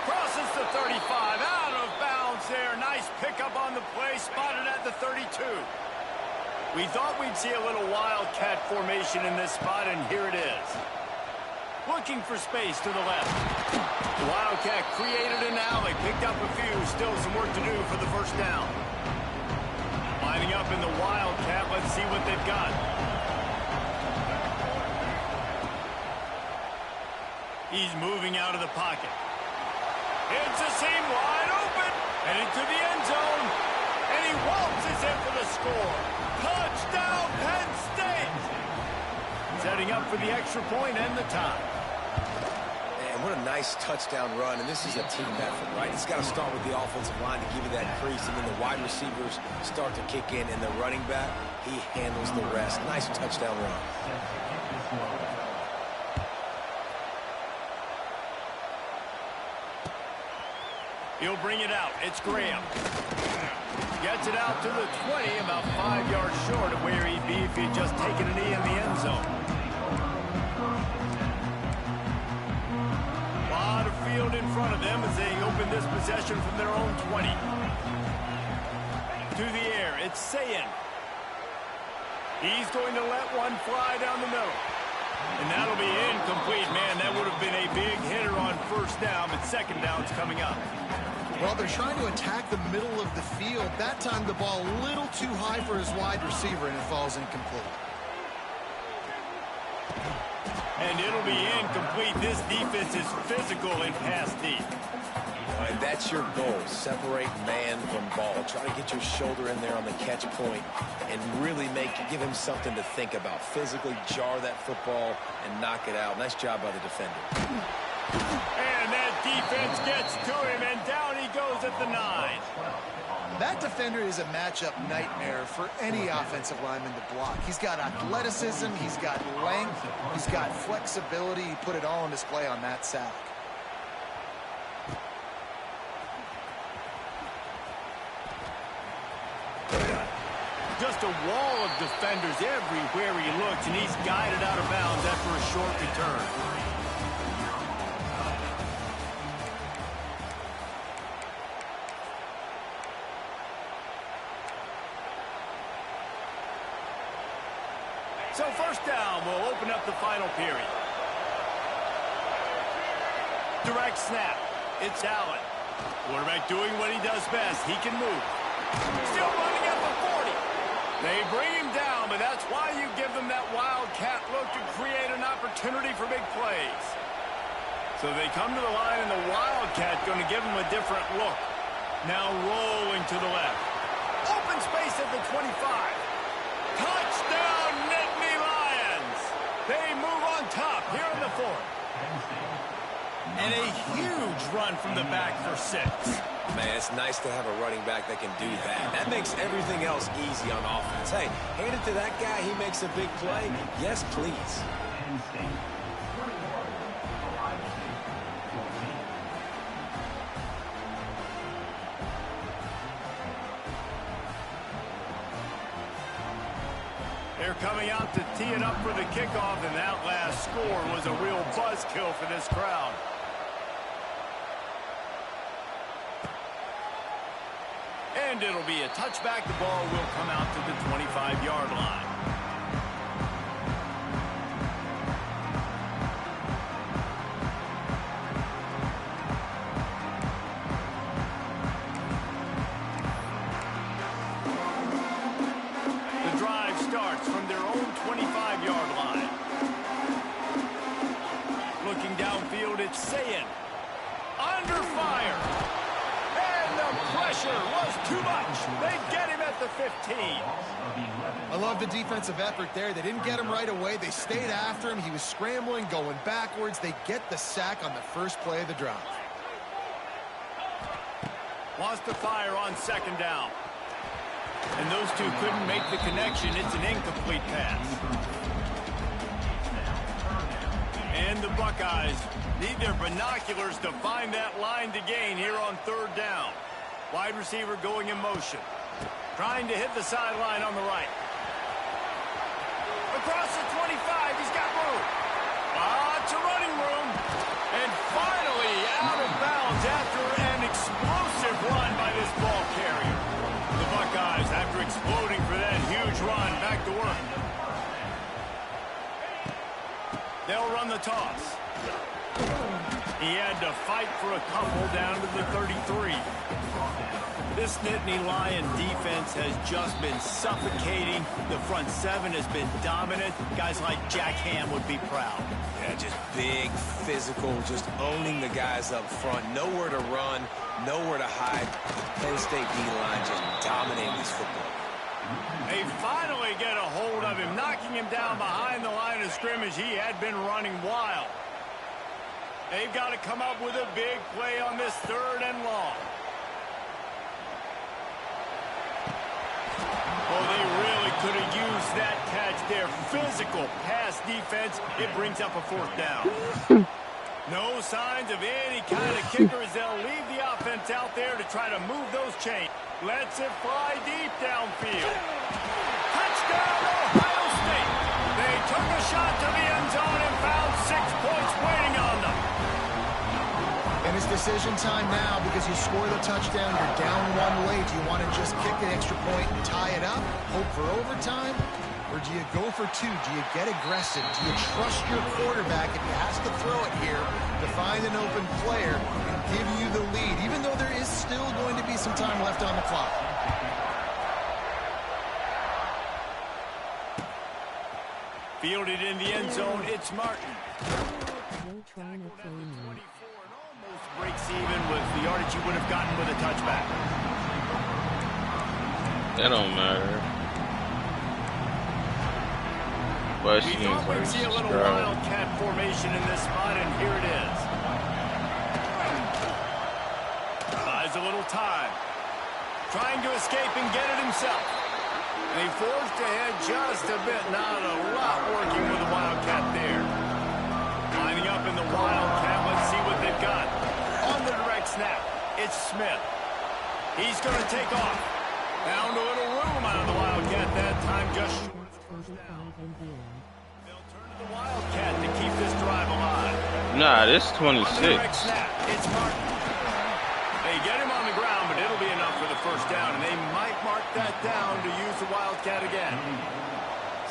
Crosses the 35, out of bounds there. Nice pickup on the play, spotted at the 32. We thought we'd see a little Wildcat formation in this spot, and here it is. Looking for space to the left. The Wildcat created an alley, picked up a few, still some work to do for the first down. Lining up in the Wildcat, let's see what they've got. He's moving out of the pocket. It's a seam wide open, heading to the end zone, and he waltzes in for the score. Touchdown, Penn State! Setting up for the extra point and the tie. Man, what a nice touchdown run, and this is a team effort, right? It's got to start with the offensive line to give you that crease, and then the wide receivers start to kick in, and the running back, he handles the rest. Nice touchdown run. He'll bring it out. It's Graham. Gets it out to the 20, about 5 yards short of where he'd be if he'd just taken a knee in the end zone. A lot of field in front of them as they open open this possession from their own 20. To the air, it's Ncaa26. He's going to let one fly down the middle. And that'll be incomplete. Man, that would have been a big hitter on first down, but second down's coming up. Well, they're trying to attack the middle of the field. That time the ball a little too high for his wide receiver, and it falls incomplete. And it'll be incomplete. This defense is physical in pass deep. And that's your goal. Separate man from ball. Try to get your shoulder in there on the catch point and really give him something to think about. Physically jar that football and knock it out. Nice job by the defender. And that defense gets to him, and down he goes at the 9. That defender is a matchup nightmare for any offensive lineman to block. He's got athleticism, he's got length, he's got flexibility. He put it all on display on that sack. Just a wall of defenders everywhere he looks, and he's guided out of bounds after a short return. So first down will open up the final period. Direct snap. It's Allen. Quarterback doing what he does best. He can move. Still running at the 40. They bring him down, but that's why you give them that wildcat look to create an opportunity for big plays. So they come to the line, and the wildcat going to give them a different look. Now rolling to the left. Open space at the 25. Touchdown, Nittany Lions. They move on top here in the 4th. And a huge run from the back for 6. Man, it's nice to have a running back that can do that. That makes everything else easy on offense. Hey, hand it to that guy. He makes a big play. Yes, please. They're coming out to tee it up for the kickoff, and that last score was a real buzzkill for this crowd. And it'll be a touchback. The ball will come out to the 25-yard line. The drive starts from their own 25-yard line. Looking downfield, it's Ncaa26. Under fire. Pressure was too much. They get him at the 15. I love the defensive effort there. They didn't get him right away. They stayed after him. He was scrambling, going backwards. They get the sack on the first play of the drive. Wants to fire on second down. And those two couldn't make the connection. It's an incomplete pass. And the Buckeyes need their binoculars to find that line to gain here on third down. Wide receiver going in motion. Trying to hit the sideline on the right. Across the 25, he's got room. Lots of running room. And finally out of bounds after an explosive run by this ball carrier. The Buckeyes, after exploding for that huge run, back to work. They'll run the toss. He had to fight for a couple down to the 33. This Nittany Lion defense has just been suffocating. The front 7 has been dominant. Guys like Jack Ham would be proud. Yeah, just big, physical, just owning the guys up front. Nowhere to run, nowhere to hide. Penn State D-line just dominating this football. They finally get a hold of him, knocking him down behind the line of scrimmage. He had been running wild. They've got to come up with a big play on this 3rd and long. Oh, they really could have used that catch there. Physical pass defense. It brings up a 4th down. No signs of any kind of kicker as they'll leave the offense out there to try to move those chains. Lets it fly deep downfield. Touchdown, Ohio State. They took a shot to the end zone and found 6 points waiting on them. And it's decision time now because you score the touchdown, you're down one late. Do you want to just kick an extra point and tie it up, hope for overtime? Or do you go for two? Do you get aggressive? Do you trust your quarterback if he has to throw it here to find an open player and give you the lead, even though there is still going to be some time left on the clock? Fielded in the end zone, it's Martin. No trying to play me. Almost breaks even with the yardage you would have gotten with a touchback. That don't matter. We thought we'd see a little wildcat formation in this spot, and here it is. Buys a little time. Trying to escape and get it himself. And he forced ahead just a bit. Not a lot working with the wildcat there. Lining up in the wildcat. Let's see what they've got. On the direct snap, it's Smith. He's going to take off. Found a little room out of the wildcat that time. Just the wildcat to keep this drive alive. Nah, this 26. Snap, it's Martin. They get him on the ground, but it'll be enough for the first down, and they might mark that down to use the wildcat again.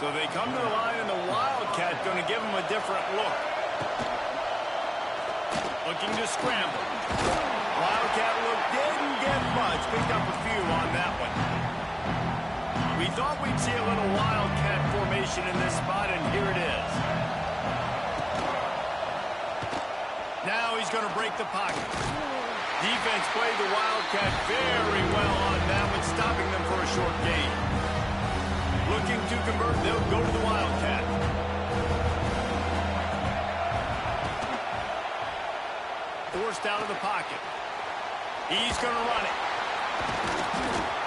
So they come to the line, and the wildcat going to give him a different look. Looking to scramble. Wildcat look didn't get much. Picked up a few on that one. We thought we'd see a little wildcat formation in this spot, and here it is. Now he's going to break the pocket. Defense played the wildcat very well on that one, stopping them for a short gain. Looking to convert, they'll go to the wildcat. Forced out of the pocket. He's going to run it.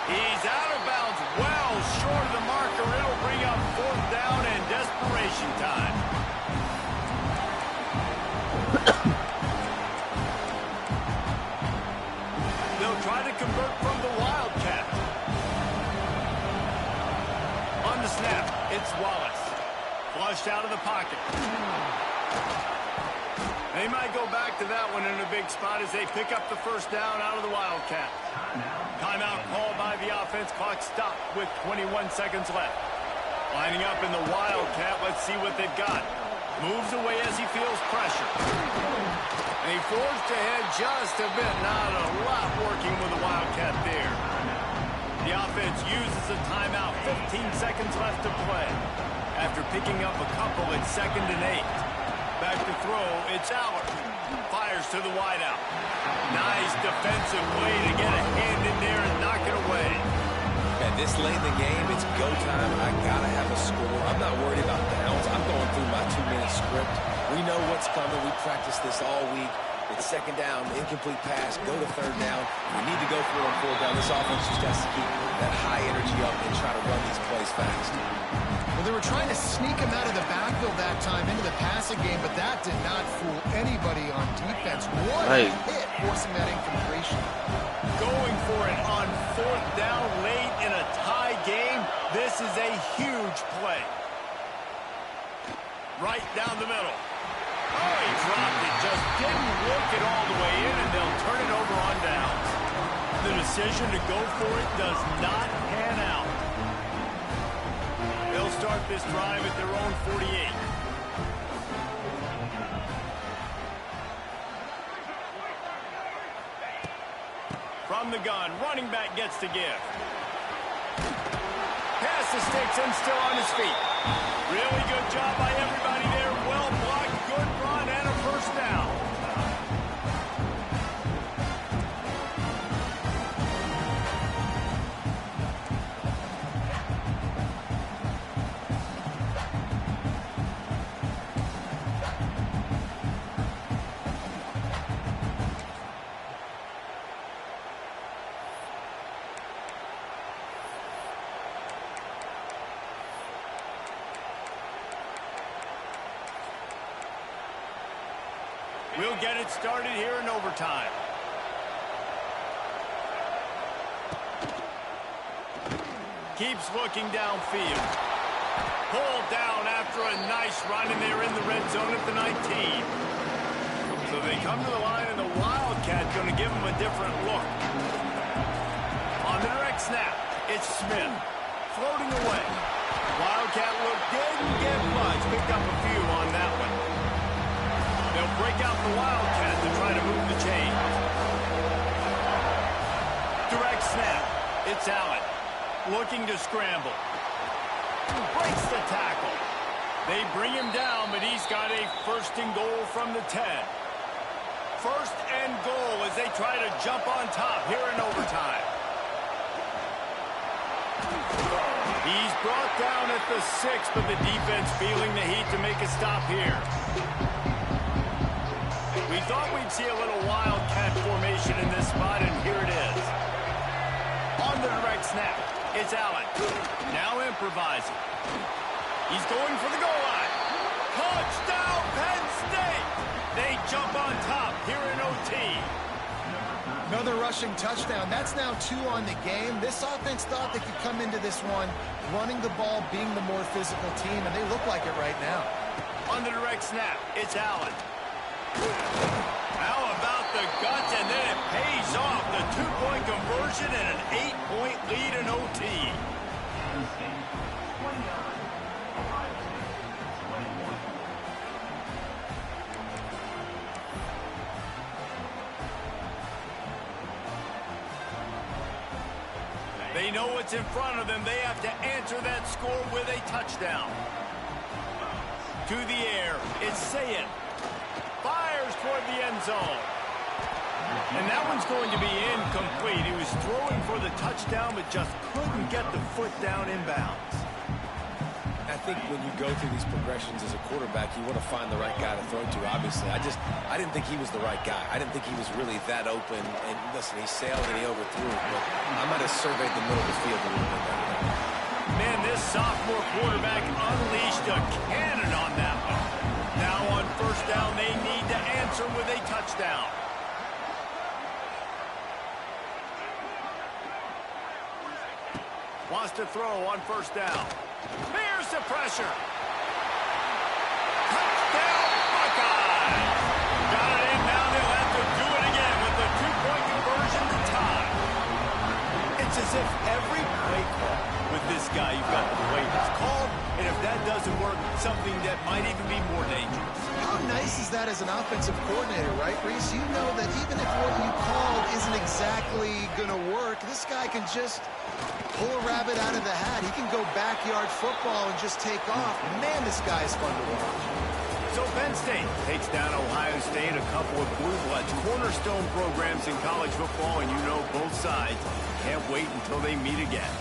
He's out of bounds, well short of the marker. It'll bring up fourth down and desperation time. They'll try to convert from the wildcat. On the snap, it's Wallace. Flushed out of the pocket. They might go back to that one in a big spot as they pick up the first down out of the wildcat. Timeout called by the offense. Clock stopped with 21 seconds left. Lining up in the wildcat. Let's see what they've got. Moves away as he feels pressure. And he forged ahead just a bit. Not a lot working with the wildcat there. The offense uses a timeout. 15 seconds left to play. After picking up a couple, it's 2nd and 8. Back to throw, it's Allard. Fires to the wideout. Nice defensive play to get a hand in there and knock it away. And this late in the game, it's go time. I gotta have a score. I'm not worried about downs. I'm going through my 2-minute script. We know what's coming. We practiced this all week. It's 2nd down, incomplete pass, go to 3rd down. We need to go for it on 4th down. This offense just has to keep that high energy up and try to run these plays fast. Well, they were trying to sneak him out of the backfield that time into the passing game, but that did not fool anybody on defense. What a hit, forcing that incompletion. Going for it on 4th down late in a tie game. This is a huge play. Right down the middle. Oh, he dropped it. Just didn't work it all the way in, and they'll turn it over on downs. The decision to go for it does not pan out. They'll start this drive at their own 48. From the gun, running back gets to give. Pass the sticks and still on his feet. Really good job by everybody there. Well blocked, good run, and a first down. We'll get it started here in overtime. Keeps looking downfield. Pulled down after a nice run, and they're in the red zone at the 19. So they come to the line, and the Wildcat going to give them a different look. On the direct snap, it's Smith. Floating away. Wildcat look didn't get much. Picked up a few on that one. They'll break out the Wildcat to try to move the chain. Direct snap. It's Allen. Looking to scramble. Breaks the tackle. They bring him down, but he's got a 1st and goal from the 10. 1st and goal as they try to jump on top here in overtime. He's brought down at the 6, but the defense feeling the heat to make a stop here. We thought we'd see a little Wildcat formation in this spot, and here it is. On the direct snap, it's Allen. Now improvising. He's going for the goal line. Touchdown, Penn State! They jump on top here in OT. Another rushing touchdown. That's now 2 on the game. This offense thought they could come into this one running the ball, being the more physical team, and they look like it right now. On the direct snap, it's Allen. How about the guts, and then it pays off. The 2-point conversion and an 8-point lead in OT. They know what's in front of them. They have to answer that score with a touchdown. To the air, it's Sayet. Fires toward the end zone. And that one's going to be incomplete. He was throwing for the touchdown, but just couldn't get the foot down inbounds. I think when you go through these progressions as a quarterback, you want to find the right guy to throw to, obviously. I didn't think he was the right guy. I didn't think he was really that open. And listen, he sailed and he overthrew it, but I might have surveyed the middle of the field a little bit better. Man, this sophomore quarterback unleashed a cannon on that one. Now on 1st down, they need to answer with a touchdown. Wants to throw on 1st down. Here's the pressure. Touchdown, Buckeyes! Got it in, now they'll have to do it again with the 2-point conversion to tie. It's as if every play call with this guy, you've got the play that's called, and if that doesn't work, something that might even be more dangerous. How nice is that as an offensive coordinator, right, Reese? You know that even if what you called isn't exactly going to work, this guy can just pull a rabbit out of the hat. He can go backyard football and just take off. Man, this guy is fun to watch. So Penn State takes down Ohio State, a couple of blue bloods, cornerstone programs in college football, and you know both sides can't wait until they meet again.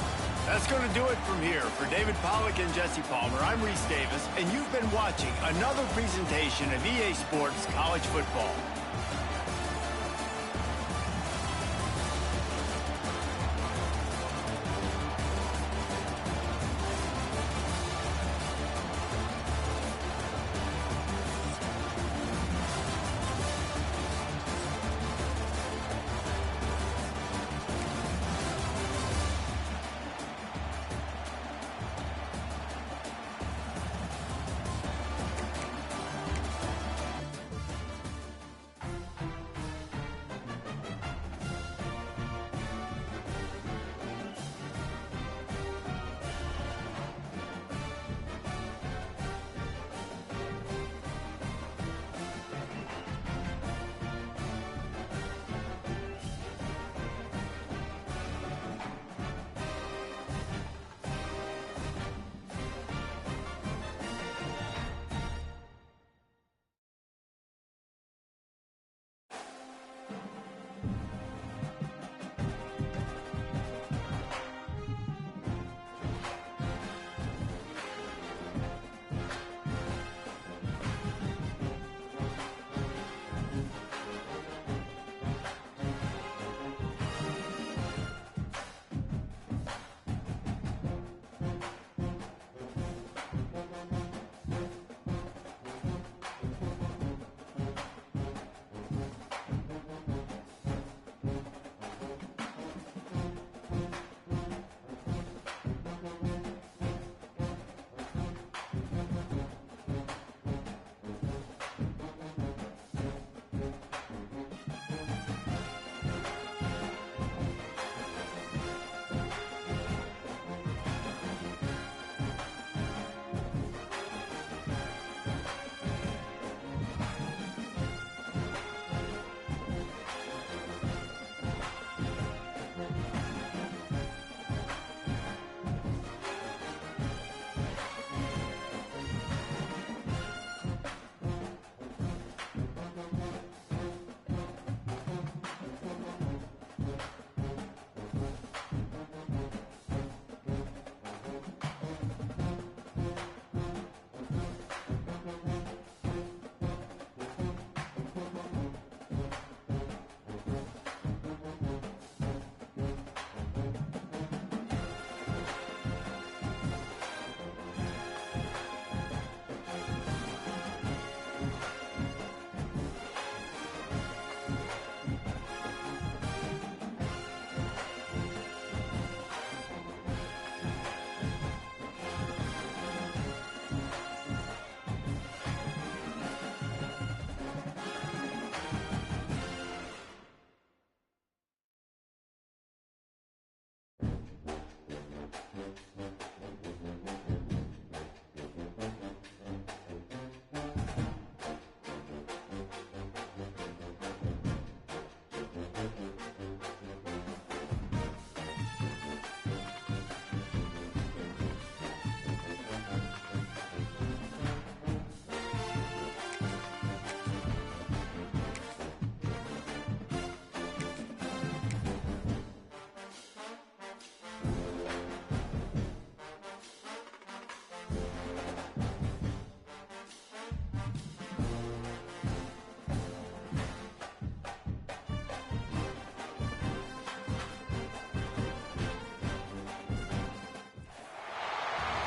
That's going to do it from here. For David Pollack and Jesse Palmer, I'm Reese Davis, and you've been watching another presentation of EA Sports College Football.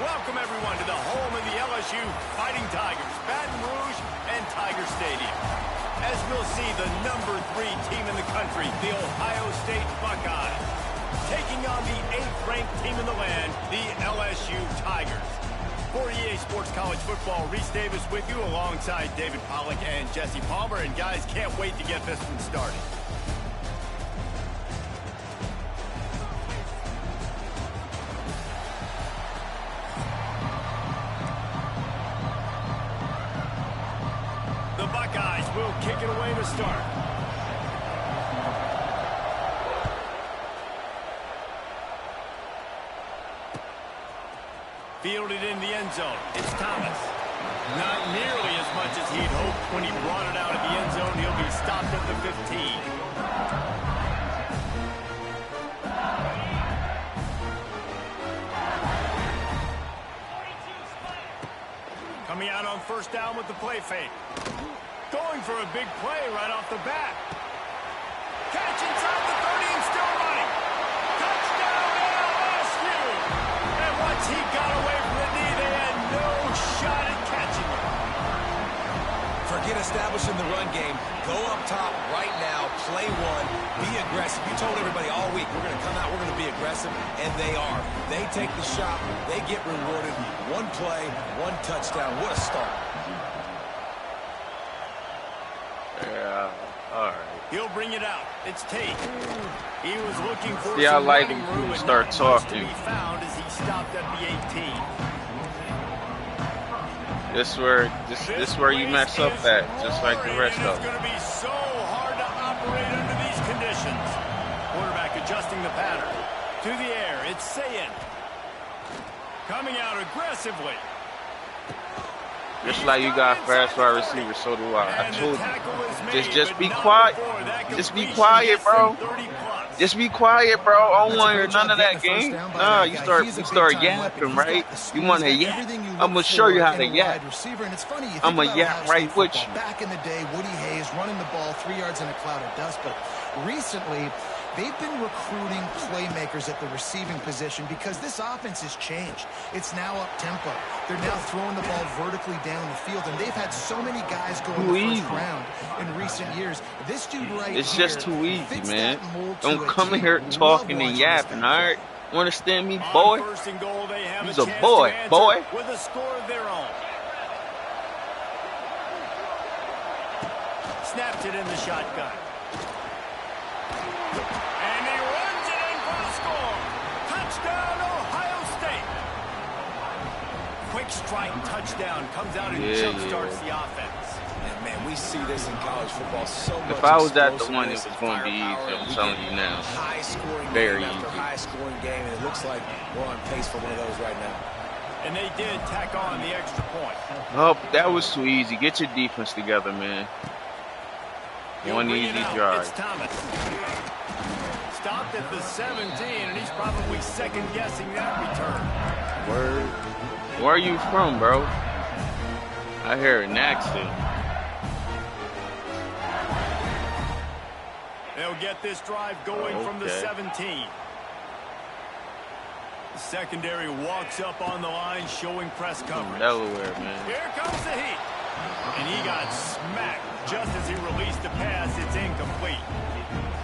Welcome, everyone, to the home of the LSU Fighting Tigers, Baton Rouge and Tiger Stadium. As we'll see, the #3 team in the country, the Ohio State Buckeyes, taking on the 8th-ranked team in the land, the LSU Tigers. For EA Sports College Football, Reese Davis with you alongside David Pollack and Jesse Palmer. And guys, can't wait to get this one started. The Buckeyes will kick it away to start. Fielded in the end zone. It's Thomas. Not nearly as much as he'd hoped when he brought it out of the end zone. He'll be stopped at the 15. Coming out on first down with the play fake. Going for a big play right off the bat. Catch inside the 30 and still running. Touchdown LSU. And once he got away from the knee, they had no shot at catching him. Forget establishing the run game. Go up top right now. Play one. Be aggressive. You told everybody all week, we're going to come out, we're going to be aggressive, and they are. They take the shot. They get rewarded. One play, one touchdown. What a start. Yeah, all right. He'll bring it out. It's Tate. He was looking for See, I some like running when room people and start not much to talking. be found as he stopped at the 18. This where you mess up at, just like the rest of It's them. going to be so hard to operate under these conditions. Quarterback adjusting the pattern. To the air, it's Sayin. Coming out aggressively. Just like you got fast wide receivers, so do I. I And the told tackle is you. made, Just but be not quiet. before that Just be completion quiet, gets bro. him 30+. Just be quiet, bro. I don't That's a want to hear great none job of getting that the first game. down by Nah, that you guy. start He's a start big-time weapon. yapping, He's right? got the You speed, want to he's got yap? everything you I'm look gonna show you for how in to a yap. wide receiver, and it's funny, you think I'ma about yap Ohio State right with football. you. Back in the day, Woody Hayes running the ball 3 yards in a cloud of dust, but recently they've been recruiting playmakers at the receiving position because this offense has changed. It's now up-tempo. They're now throwing the ball vertically down the field, and they've had so many guys go in the first round in recent years. This dude right It's here just too easy, fits man. that mold to Don't a come in T. here Love talking and watching this yapping, guy all play. right? You understand me, On boy? first and goal, they have He's a a chance boy, to answer boy. with a score of their own. Snaps it in the shotgun. And he runs it in for the score. Touchdown, Ohio State. Quick strike touchdown comes out and Yeah, jump-starts the offense. And man, we see this in college football so much. If I was at the one, it explosiveness was and going to be firepower, easy. and I'm we telling get you now. High-scoring Very game after easy. high-scoring game, and it looks like we're on pace for one of those right now. And they did tack on the extra point. Oh, that was too easy. Get your defense together, man. He'll One bring it easy out. drive. It's Thomas. Stopped at the 17, and he's probably second-guessing that return. Word. Where are you from, bro? I hear an accent. They'll get this drive going from the Okay. 17. The secondary walks up on the line, showing press coverage. Delaware, man. Here comes the heat. And he got smacked just as he released the pass. It's incomplete.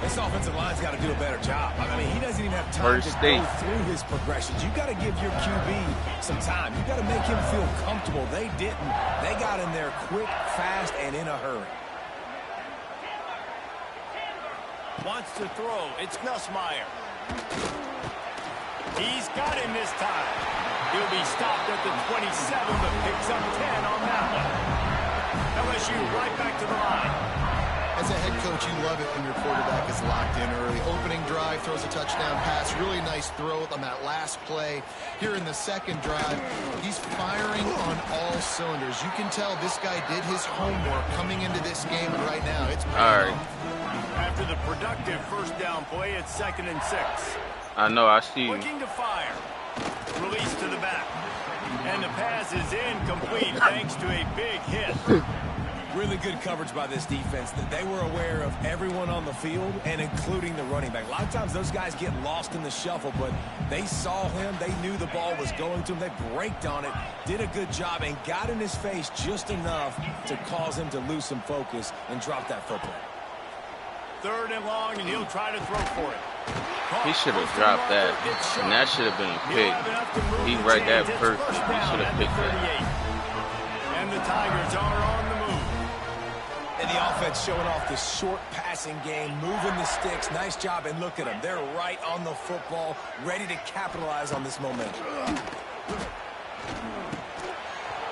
This offensive line's got to do a better job. I mean, he doesn't even have time First to state. go through his progressions. You got to give your QB some time. You got to make him feel comfortable. They didn't. They got in there quick, fast, and in a hurry. Wants to throw. It's Nussmeier. He's got him this time. He'll be stopped at the 27, but picks up 10 on that one. LSU right back to the line. As a head coach, you love it when your quarterback is locked in early. Opening drive, throws a touchdown pass. Really nice throw on that last play. Here in the second drive, he's firing on all cylinders. You can tell this guy did his homework coming into this game, and right now it's All right. After the productive first down play, it's 2nd and 6. I know, I see you. Looking to fire. Release to the back. And the pass is incomplete thanks to a big hit. Really good coverage by this defense. They were aware of everyone on the field and including the running back. A lot of times those guys get lost in the shuffle, but they saw him. They knew the ball was going to him. They braked on it, did a good job, and got in his face just enough to cause him to lose some focus and drop that football. 3rd and long, and he'll try to throw for it. He should have dropped that, and that should have been a pick. He read that perfect. He should have picked that. And the Tigers are on the move. And the offense showing off the short passing game, moving the sticks. Nice job, and look at them. They're right on the football, ready to capitalize on this momentum.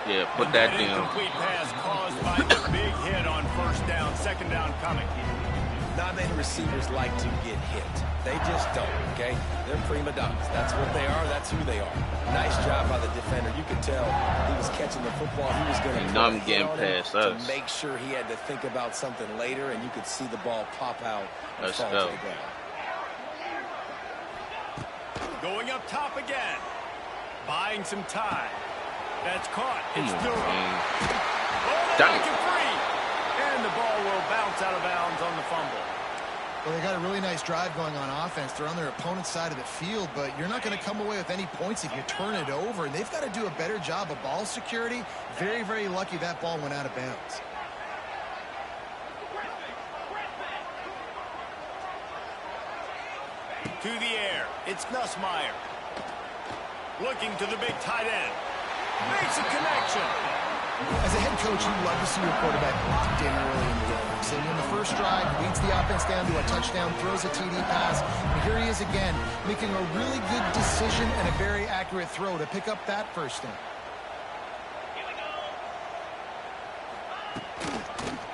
Yeah, put that down. Incomplete pass caused by the big hit on 1st down, 2nd down coming. Not many receivers like to get hit. They just don't, okay? They're prima donnas. That's what they are. That's who they are. Nice job by the defender. You could tell he was catching the football. He was going to I'm getting past us. to make sure he had to think about something later, and you could see the ball pop out and Let's fall go. to the ground. Going up top again. Buying some time. That's caught. It's Durham. Oh, they Dang. make it free. And the ball will bounce out of bounds on the fumble. Well, they got a really nice drive going on offense. They're on their opponent's side of the field, but you're not going to come away with any points if you turn it over. And they've got to do a better job of ball security. Very, very lucky that ball went out of bounds. To the air. It's Nussmeier. Looking to the big tight end. Makes a connection. As a head coach, you love to see your quarterback locked in early in the game. So in the first drive, leads the offense down to a touchdown, throws a TD pass, and here he is again, making a really good decision and a very accurate throw to pick up that 1st down.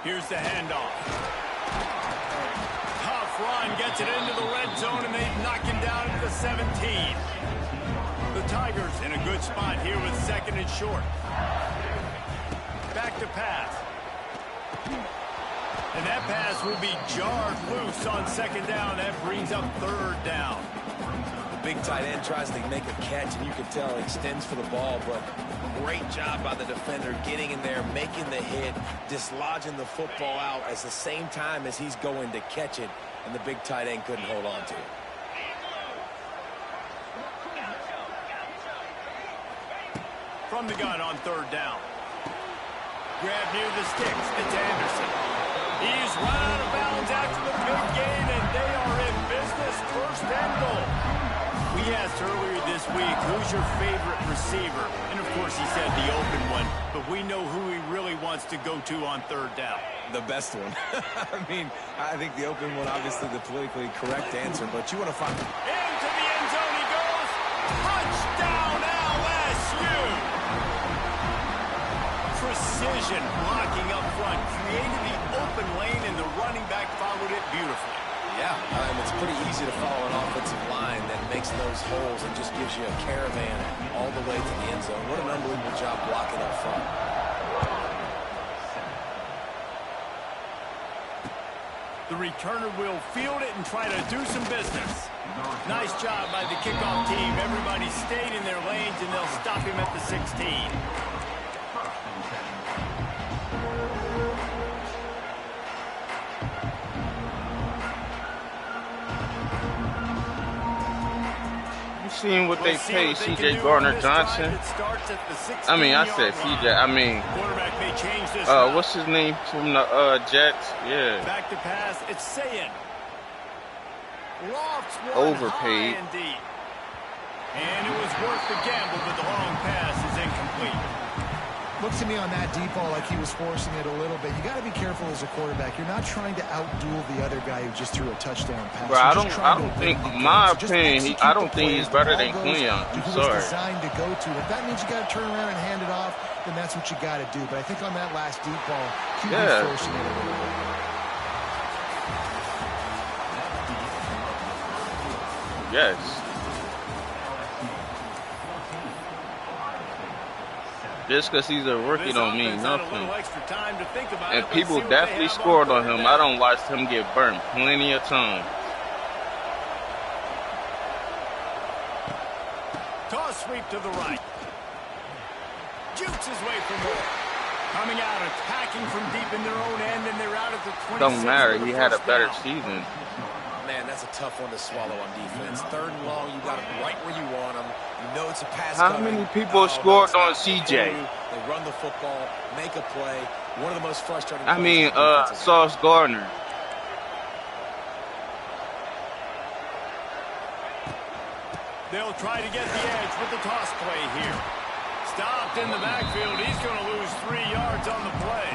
Here's the handoff. Tough run, gets it into the red zone, and they knock him down at the 17. The Tigers in a good spot here with 2nd and short. Back to pass. And that pass will be jarred loose on 2nd down. That brings up 3rd down. The big tight end tries to make a catch, and you can tell he extends for the ball, but great job by the defender getting in there, making the hit, dislodging the football out at the same time as he's going to catch it, and the big tight end couldn't hold on to it. From the gun on 3rd down. Grab near the sticks. It's Anderson. He's run out of bounds after the big gain, and they are in business. 1st and goal. We asked earlier this week, who's your favorite receiver? And, of course, he said the open one, but we know who he really wants to go to on 3rd down. The best one. I mean, I think the open one, obviously the politically correct answer, but you want to find... Into the end zone he goes. Touchdown, LSU! Precision blocking up front, created the open lane, and the running back followed it beautifully. Yeah, it's pretty easy to follow an offensive line that makes those holes and just gives you a caravan all the way to the end zone. What an unbelievable job blocking up front. The returner will field it and try to do some business. Nice job by the kickoff team. Everybody stayed in their lanes, and they'll stop him at the 16. Seen what they pay C.J. Gardner-Johnson. I mean, I said C.J. I mean, what's his name from the Jets? Yeah. Back to pass. It's Sayin. Lofts overpaid. And it was worth the gamble, but the long pass is incomplete. Looks to me on that deep ball like he was forcing it a little bit. You got to be careful as a quarterback. You're not trying to outduel the other guy who just threw a touchdown pass. Bro, I don't think, my opinion, I don't think he's better than Cleon. I'm sorry. Designed to go to. If that means you got to turn around and hand it off, then that's what you got to do. But I think on that last deep ball, he was forcing it a little bit. Yes. Just because he's a rookie don't mean nothing. And people definitely scored on him. I don't watch him get burnt plenty of time. Toss sweep to the right. Jukes his way for more. Coming out, attacking from deep in their own end, and they're out at the 26. Don't matter. He had a better season. Man, that's a tough one to swallow on defense. 3rd and long, you got him right where you want him. You know it's a pass. How many people scored on CJ? They run the football, make a play. One of the most frustrating. I mean, Sauce Gardner. They'll try to get the edge with the toss play here. Stopped in the backfield. He's going to lose 3 yards on the play.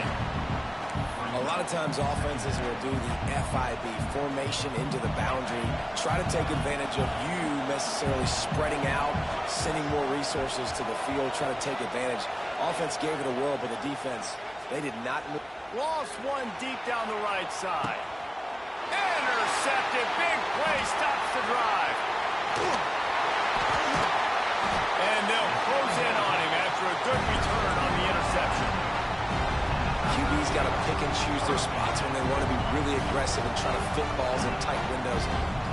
A lot of times offenses will do the FIB, formation into the boundary, try to take advantage of you necessarily spreading out, sending more resources to the field, try to take advantage. Offense gave it a whirl, but the defense, they did not move. Lost one deep down the right side. Intercepted. Big play stops the drive. And they'll close in on him after a good return on the interception. QB's got to pick and choose their spots when they want to be really aggressive and try to fit balls in tight windows.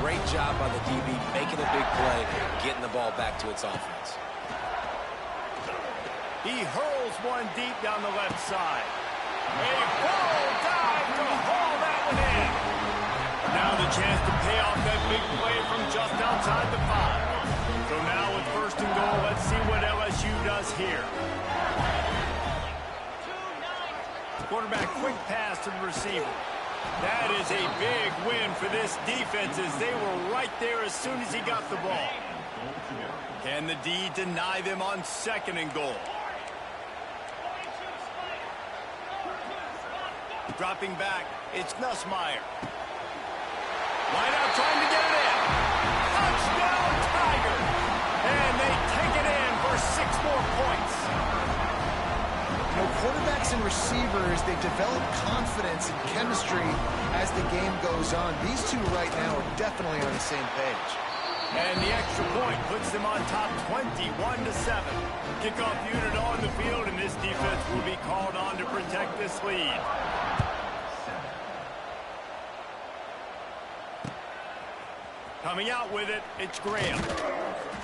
Great job by the DB making a big play, getting the ball back to its offense. He hurls one deep down the left side. A full dive to haul that one in. Now the chance to pay off that big play from just outside the 5. So now with 1st and goal, let's see what LSU does here. Quarterback quick pass to the receiver. That is a big win for this defense as they were right there as soon as he got the ball. Can the D deny them on 2nd and goal? Dropping back, it's Nussmeier. Wide out trying to get it in. Touchdown Tigers! And they take it in for 6 more points. You know, quarterbacks and receivers, they develop confidence and chemistry as the game goes on. These two right now are definitely on the same page. And the extra point puts them on top 21-7. Kickoff unit on the field, and this defense will be called on to protect this lead. Coming out with it, it's Graham.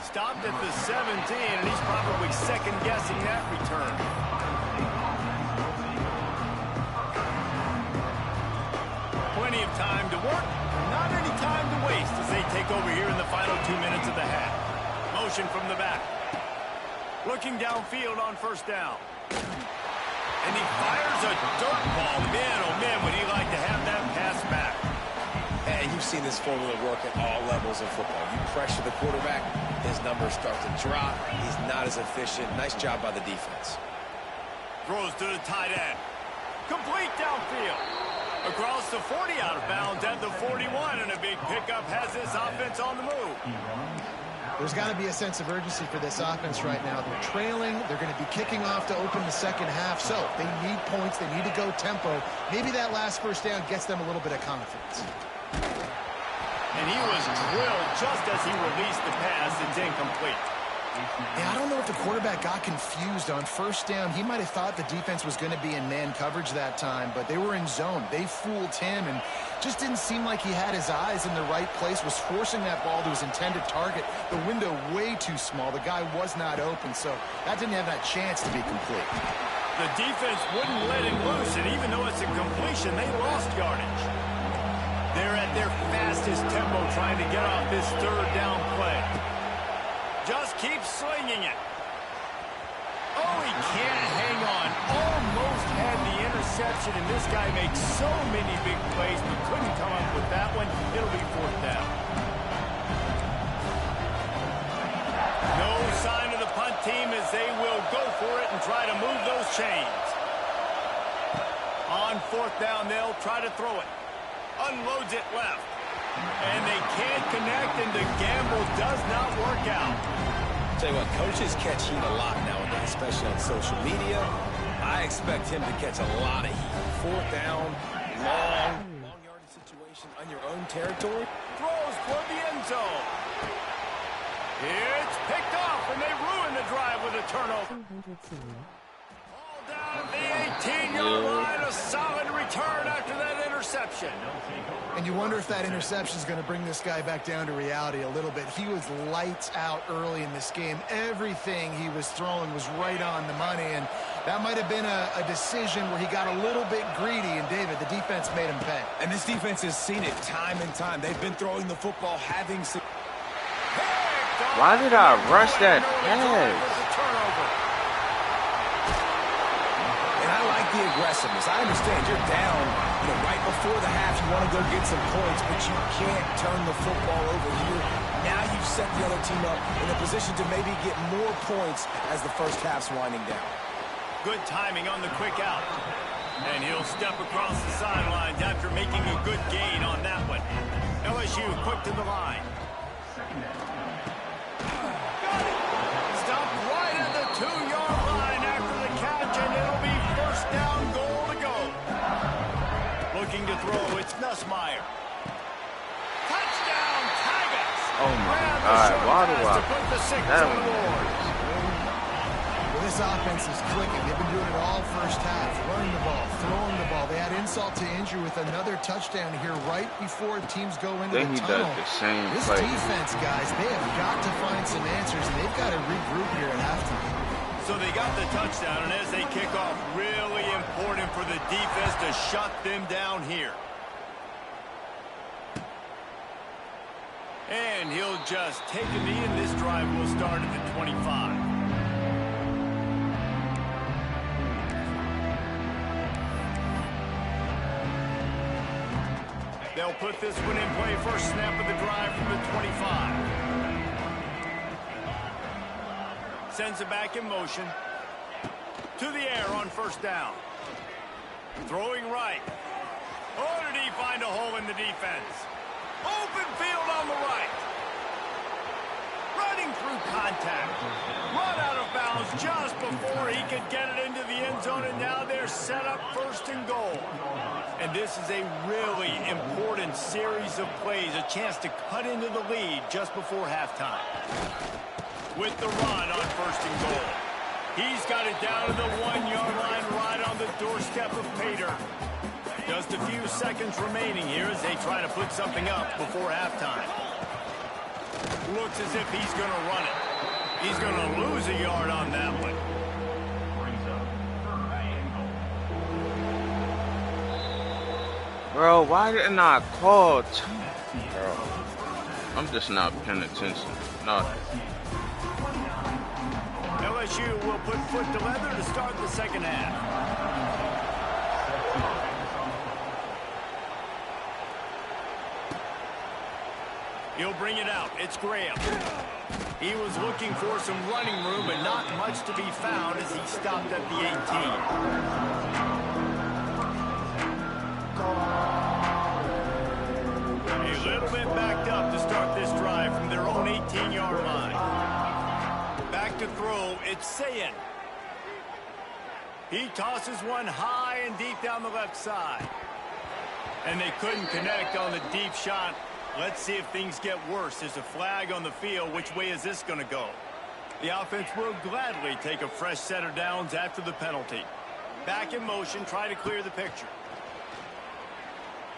Stopped at the 17, and he's probably second-guessing that return. Plenty of time to work, not any time to waste as they take over here in the final 2 minutes of the half. Motion from the back. Looking downfield on 1st down. And he fires a dirt ball. Man, oh man, would he like to have that pass back. And you've seen this formula work at all levels of football. You pressure the quarterback, his numbers start to drop. He's not as efficient. Nice job by the defense. Throws to the tight end. Complete downfield. Across the 40, out of bounds at the 41, and a big pickup has this offense on the move. There's got to be a sense of urgency for this offense right now. They're trailing. They're going to be kicking off to open the 2nd half. So they need points. They need to go tempo. Maybe that last 1st down gets them a little bit of confidence. And he was drilled just as he released the pass. It's incomplete. Yeah, I don't know if the quarterback got confused on 1st down. He might have thought the defense was going to be in man coverage that time, but they were in zone. They fooled him and just didn't seem like he had his eyes in the right place, was forcing that ball to his intended target. The window way too small. The guy was not open, so that didn't have that chance to be complete. The defense wouldn't let him loose, and even though it's a completion, they lost yardage. They're at their fastest tempo trying to get off this 3rd down play. Just keep slinging it. Oh, he can't hang on. Almost had the interception, and this guy makes so many big plays, but couldn't come up with that one. It'll be 4th down. No sign of the punt team as they will go for it and try to move those chains. On 4th down, they'll try to throw it. Unloads it left. And they can't connect, and the gamble does not work out. Tell you what, coaches catch heat a lot nowadays, especially on social media. I expect him to catch a lot of heat. 4th down, long yardage situation on your own territory. Throws toward the end zone. It's picked off, and they ruin the drive with a turnover. 202. All down the 18-yard line, a solid return after that interception. And you wonder if that interception is going to bring this guy back down to reality a little bit. He was lights out early in this game. Everything he was throwing was right on the money, and That might have been a decision where he got a little bit greedy, and David, the defense made him pay. And this defense has seen it time and time. They've been throwing the football, having... Why did I rush that pass? And I like the aggressiveness. I understand you're down, right before the half. You want to go get some points, but you can't turn the football over here. Now you've set the other team up in a position to maybe get more points as the first half's winding down. Good timing on the quick out. And he'll step across the sidelines after making a good gain on that one. LSU quick to the line. Stopped right at the 2-yard line after the catch, and it'll be first down, goal to go. Looking to throw, it's Nussmeier. Touchdown, Tigers! Oh my God, why do I? That one. Well, this offense is clicking. They've been doing it all first half, running the ball, throwing the ball. They had insult to injury with another touchdown here right before teams go into the tunnel. Does the same this play. Defense, guys, they have got to find some answers, and they've got to regroup here at halftime. So they got the touchdown, and as they kick off, really important for the defense to shut them down here. And he'll just take a knee, and this drive will start at the 25. They'll put this one in play. First snap of the drive from the 25. Sends it back in motion. To the air on first down. Throwing right. Oh, did he find a hole in the defense? Open field on the right. Running through contact. Run out of bounds just before he could get it into the end zone, and now they're set up first and goal. And this is a really important series of plays, a chance to cut into the lead just before halftime. With the run on first and goal. He's got it down to the 1-yard line right on the doorstep of Pater. Just a few seconds remaining here as they try to put something up before halftime. Looks as if he's going to run it. He's going to lose a yard on that one. Bro, why didn't I call? Bro, I'm just not paying attention. Nothing. LSU will put foot to leather to start the second half. He'll bring it out. It's Graham. He was looking for some running room, but not much to be found as he stopped at the 18. A little bit backed up to start this drive from their own 18-yard line. Back to throw, it's Sayin. He tosses one high and deep down the left side. And they couldn't connect on the deep shot. Let's see if things get worse. There's a flag on the field. Which way is this going to go? The offense will gladly take a fresh set of downs after the penalty. Back in motion, try to clear the picture.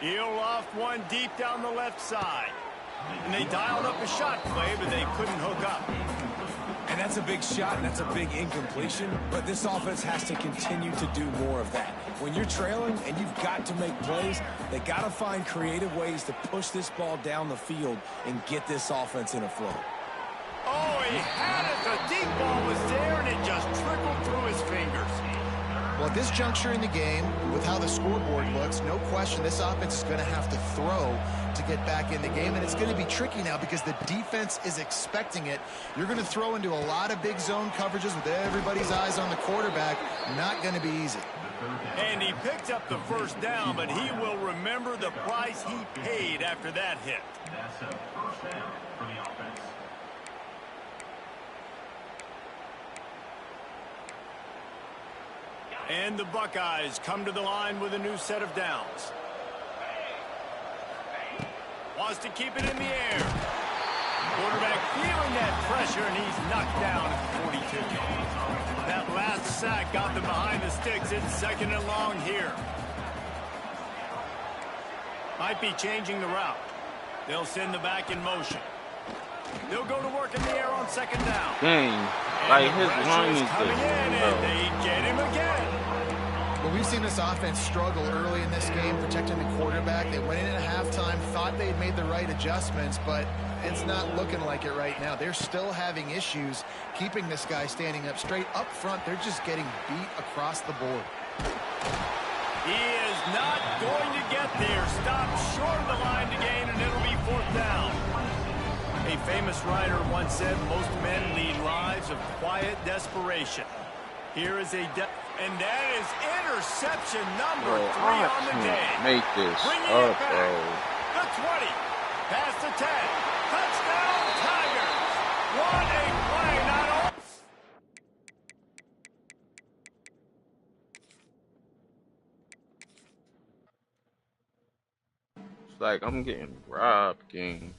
He'll loft one deep down the left side. And they dialed up a shot play, but they couldn't hook up. And that's a big shot, and that's a big incompletion, but this offense has to continue to do more of that. When you're trailing and you've got to make plays, they got to find creative ways to push this ball down the field and get this offense in a flow. Oh, he had it. The deep ball was there, and it just trickled through his fingers. Well, at this juncture in the game, with how the scoreboard looks, no question this offense is going to have to throw to get back in the game, and it's going to be tricky now because the defense is expecting it. You're going to throw into a lot of big zone coverages with everybody's eyes on the quarterback. Not going to be easy. And he picked up the first down, but he will remember the price he paid after that hit. That's a first down for the offense. And the Buckeyes come to the line with a new set of downs. Wants to keep it in the air. Quarterback feeling that pressure, and he's knocked down at 42. That last sack got them behind the sticks. It's second and long here. Might be changing the route. They'll send the back in motion. They'll go to work in the air on second down. Dang. Like, his line is coming in, good. and they get him again. Well, we've seen this offense struggle early in this game, protecting the quarterback. They went in at halftime, thought they'd made the right adjustments, but it's not looking like it right now. They're still having issues keeping this guy standing up straight. Up front, they're just getting beat across the board. He is not going to get there. Stopped short of the line to gain, and it'll be fourth down. A famous writer once said, most men lead lives of quiet desperation. Here is and that is interception number 3 on the day. Make this Bringing up, it back. bro. The 20, past the 10. Touchdown, Tigers. What a play, not only. It's like I'm getting robbed, gang.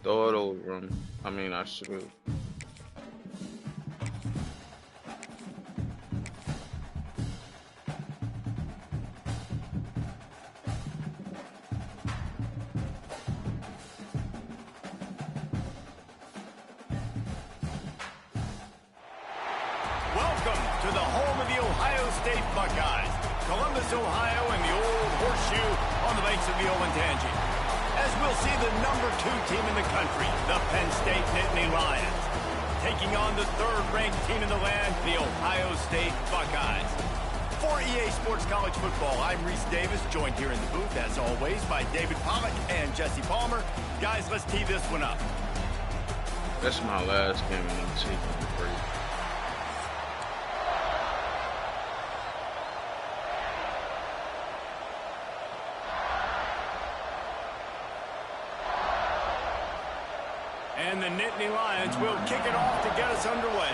Throw it over him. I mean, I should have. Welcome to the home of the Ohio State Buckeyes. Columbus, Ohio, and the old horseshoe on the banks of the Ncaa26. As we'll see the number 2 team in the country, the Penn State Nittany Lions, taking on the 3rd-ranked team in the land, the Ohio State Buckeyes. For EA Sports College Football, I'm Reese Davis, joined here in the booth, as always, by David Pollack and Jesse Palmer. Guys, let's tee this one up. That's my last game in the season. And the Nittany Lions will kick it off to get us underway.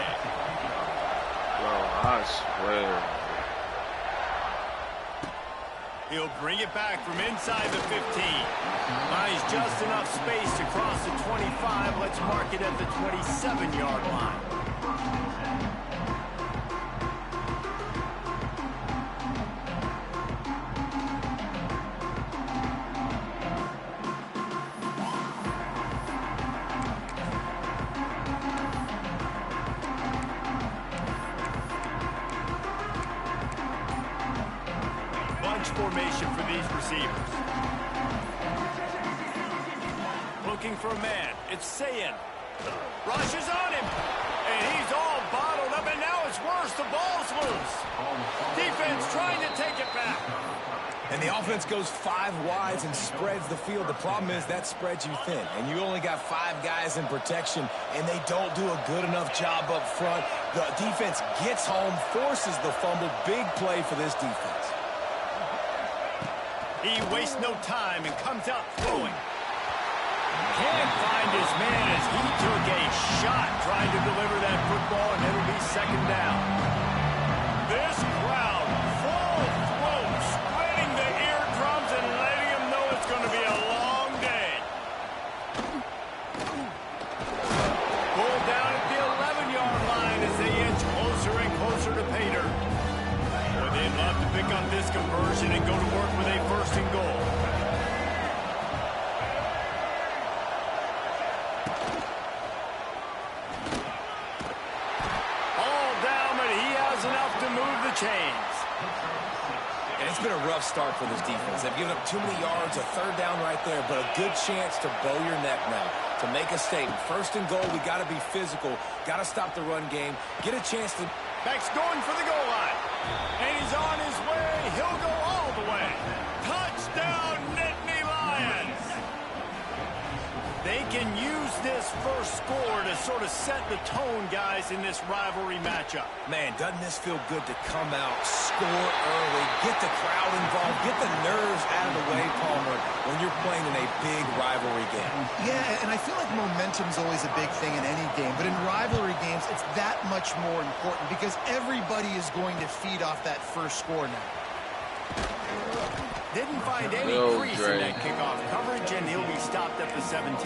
Bro, I swear. He'll bring it back from inside the 15. Buys just enough space to cross the 25. Let's mark it at the 27-yard line. Formation for these receivers. Looking for a man. It's Sayin. Rushes on him. And he's all bottled up, and now it's worse. The ball's loose. Defense trying to take it back. And the offense goes 5 wides and spreads the field. The problem is that spreads you thin, and you only got 5 guys in protection, and they don't do a good enough job up front. The defense gets home, forces the fumble. Big play for this defense. He wastes no time and comes out throwing. Can't find his man as he took a shot trying to deliver that football, and it'll be second down. This crowd full throat, spreading the eardrums and letting them know it's going to be a long day. Pulled down at the 11-yard line as they inch closer and closer to pay dirt. Boy, they'd love to pick up this conversion and go to work with a first and goal. All down, but he has enough to move the chains. And it's been a rough start for this defense. They've given up too many yards, a 3rd down right there, but a good chance to bow your neck now, to make a statement. First and goal, we got to be physical, got to stop the run game, get a chance to... Beck's going for the goal line. And he's on his way. He'll go all the way. Touchdown, Nittany Lions. They can use this first score to sort of set the tone, guys, in this rivalry matchup. Man, doesn't this feel good to come out, score early, get the crowd involved, get the nerves out of the way, Palmer, when you're playing in a big rivalry game. Yeah, and I feel like momentum's always a big thing in any game, but in rivalry games, it's that much more important because everybody is going to feed off that first score now. Didn't find any crease in that kickoff coverage, and he'll be stopped at the 17.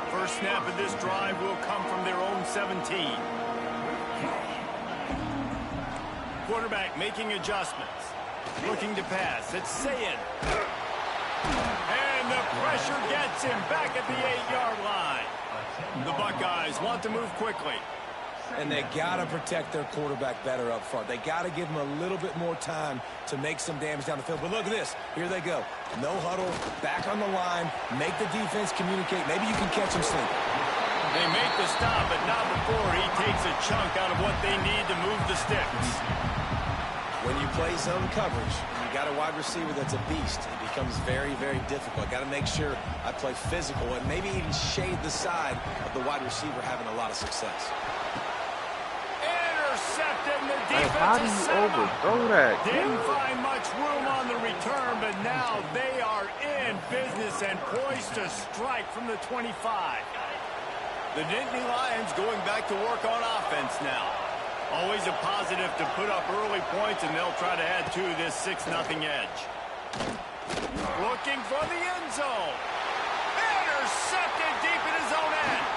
First snap of this drive will come from their own 17. Quarterback making adjustments. Looking to pass. It's Sayin. And the pressure gets him back at the 8-yard line. The Buckeyes want to move quickly. And they got to protect their quarterback better up front. They got to give him a little bit more time to make some damage down the field. But look at this. Here they go. No huddle, back on the line, make the defense communicate. Maybe you can catch him sleeping. They make the stop, but not before he takes a chunk out of what they need to move the sticks. When you play zone coverage, you got a wide receiver that's a beast. It becomes very, very difficult. Got to make sure I play physical and maybe even shade the side of the wide receiver having a lot of success. Intercepting the Hey, how do you overthrow that? Didn't find much room on the return, but now they are in business and poised to strike from the 25. The Nittany Lions going back to work on offense now. Always a positive to put up early points, and they'll try to add to this 6-0 edge. Looking for the end zone. Intercepted deep in his own end.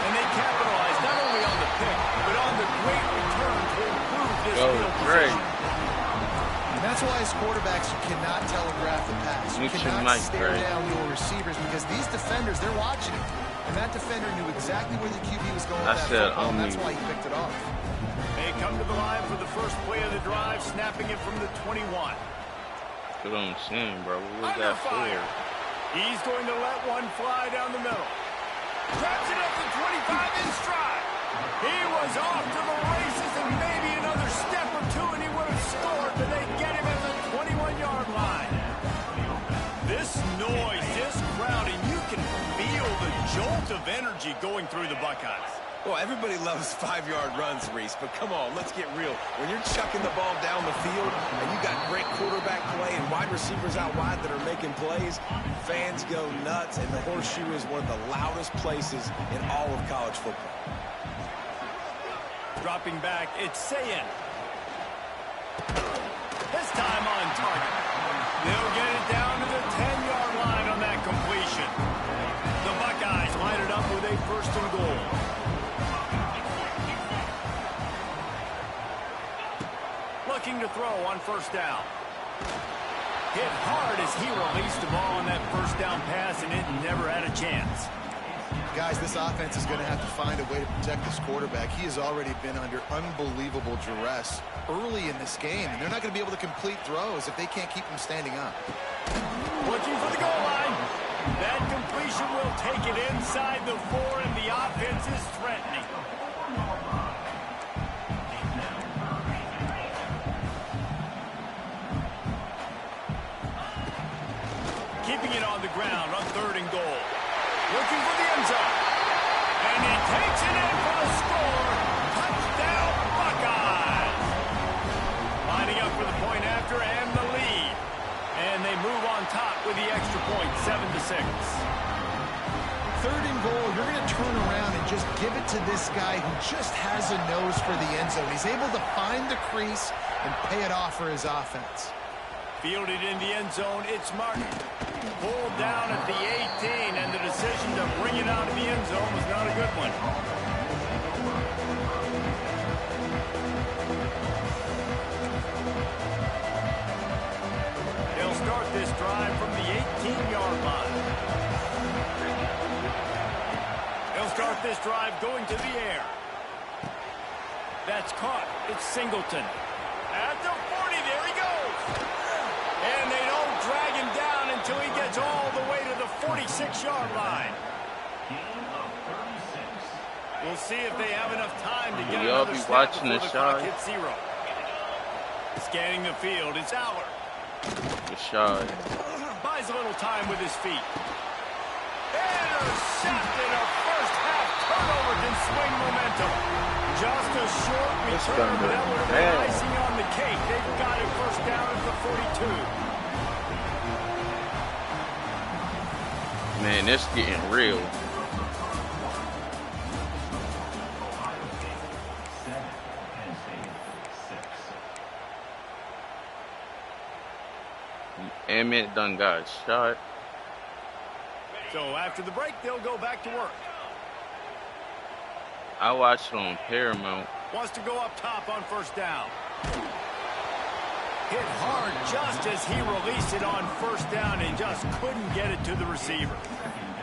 And they capitalize not only on the pick, but on the great return to improve this field position. And that's why as quarterbacks, you cannot telegraph the pass. You cannot stare down your receivers because these defenders, they're watching it. And that defender knew exactly where the QB was going with that football, and that's why he picked it off. They come to the line for the first play of the drive, snapping it from the 21. That's what I'm saying, bro. What was that for? He's going to let one fly down the middle. Grabs it up to 25 in stride. He was off to the races and maybe another step or two and he would have scored, but they get him at the 21-yard line. This noise, this crowd, and you can feel the jolt of energy going through the Buckeyes. Well, everybody loves 5-yard runs, Reese, but come on, let's get real. When you're chucking the ball down the field and you got great quarterback play and wide receivers out wide that are making plays, fans go nuts, and the horseshoe is one of the loudest places in all of college football. Dropping back, it's Sayin. This time on target. They'll get it down to the 10-yard line on that completion. The Buckeyes line it up with a 1st and goal. Looking to throw on 1st down. Hit hard as he released the ball on that 1st down pass, and it never had a chance. Guys, this offense is going to have to find a way to protect this quarterback. He has already been under unbelievable duress early in this game, and they're not going to be able to complete throws if they can't keep him standing up. Looking for the goal line. That completion will take it inside the 4, and the offense is threatening. Keeping it on the ground on 3rd and goal. Looking for the end zone. And he takes it in for the score. Touchdown, Buckeyes. Lining up for the point after and the lead. And they move on top with the extra point, 7-6. 3rd and goal, you're going to turn around and just give it to this guy who just has a nose for the end zone. He's able to find the crease and pay it off for his offense. Fielded in the end zone, it's Martin. Pulled down at the 18, and the decision to bring it out of the end zone was not a good one. They'll start this drive from the 18-yard line. They'll start this drive going to the air. That's caught. It's Singleton. At the 40, there he goes. And they don't drag him down until he gets all the way to the 46-yard line. We'll see if they have enough time to get another snap before the clock hits 0. Scanning the field, it's Aller. Rashad. Buys a little time with his feet. Intercepted. A first-half turnover can swing momentum. Just a short return, but that would have been icing on the cake. They've got it 1st down at the 42. Man, this getting real. Emmett done got shot. So after the break, they'll go back to work. I watched it on Paramount. Wants to go up top on 1st down. Hit hard just as he released it on first down and just couldn't get it to the receiver.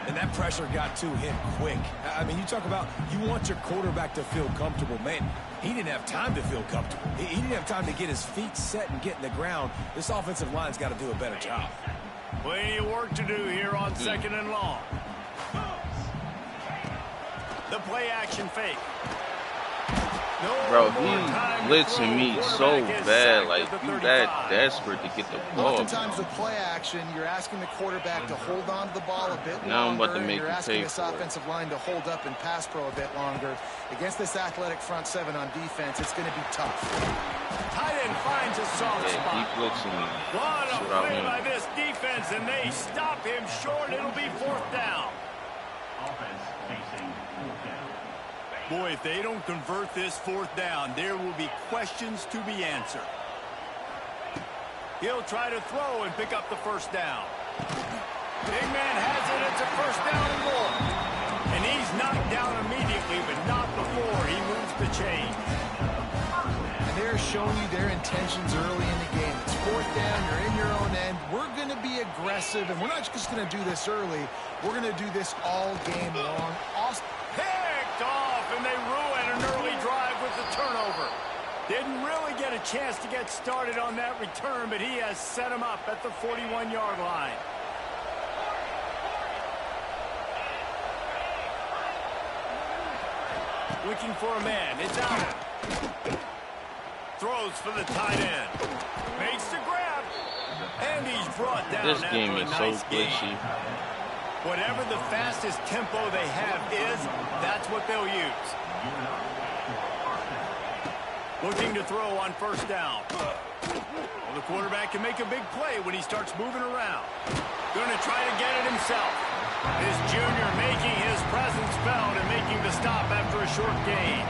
And that pressure got to him quick. I mean, you talk about you want your quarterback to feel comfortable. Man, he didn't have time to feel comfortable. He didn't have time to get his feet set and get in the ground. This offensive line's got to do a better job. Plenty of work to do here on 2nd and long. The play action fake. Bro, he's blitzing me so bad. Like, he's that desperate to get the ball. Oftentimes with play action, you're asking the quarterback to hold on to the ball a bit now I'm longer, about to make and you're you asking pay this for it. offensive line to hold up and pass pro a bit longer. Against this athletic front seven on defense, it's going to be tough. Tight end finds a soft Yeah, spot. he blitzing me. What a That's what I play mean. by this defense, and they stop him short. It'll be 4th down. Offense facing 4th down. Boy, if they don't convert this 4th down, there will be questions to be answered. He'll try to throw and pick up the 1st down. Big man has it. It's a 1st down and more. And he's knocked down immediately, but not before he moves the chain. And they're showing you their intentions early in the game. It's 4th down. You're in your own end. We're going to be aggressive, and we're not just going to do this early. We're going to do this all game long. Picked off, and they ruin an early drive with the turnover. Didn't really get a chance to get started on that return, but he has set him up at the 41-yard line. Looking for a man. It's out. Throws for the tight end. Makes the grab. And he's brought down This after game a is nice so gain. glitchy. Whatever the fastest tempo they have is, that's what they'll use. Looking to throw on 1st down. Well, the quarterback can make a big play when he starts moving around. Going to try to get it himself. This junior making his presence felt and making the stop after a short gain.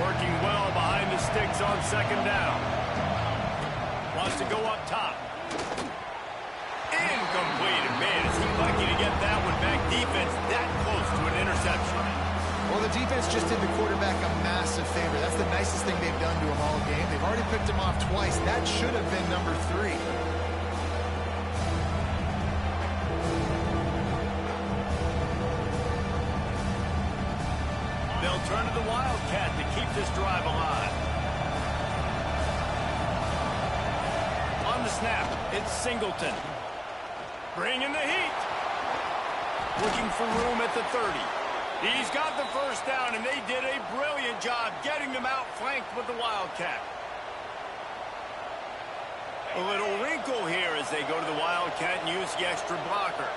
Working well behind the sticks on 2nd down. Wants to go up top. Incomplete. And man, is he lucky to get that one back. Defense that close to an interception. Well, the defense just did the quarterback a massive favor. That's the nicest thing they've done to him all game. They've already picked him off twice. That should have been number 3. They'll turn to the Wildcat to keep this drive alive. On the snap, it's Singleton. Bringing the heat. Looking for room at the 30. He's got the 1st down, and they did a brilliant job getting them outflanked with the Wildcat. A little wrinkle here as they go to the Wildcat and use the extra blocker.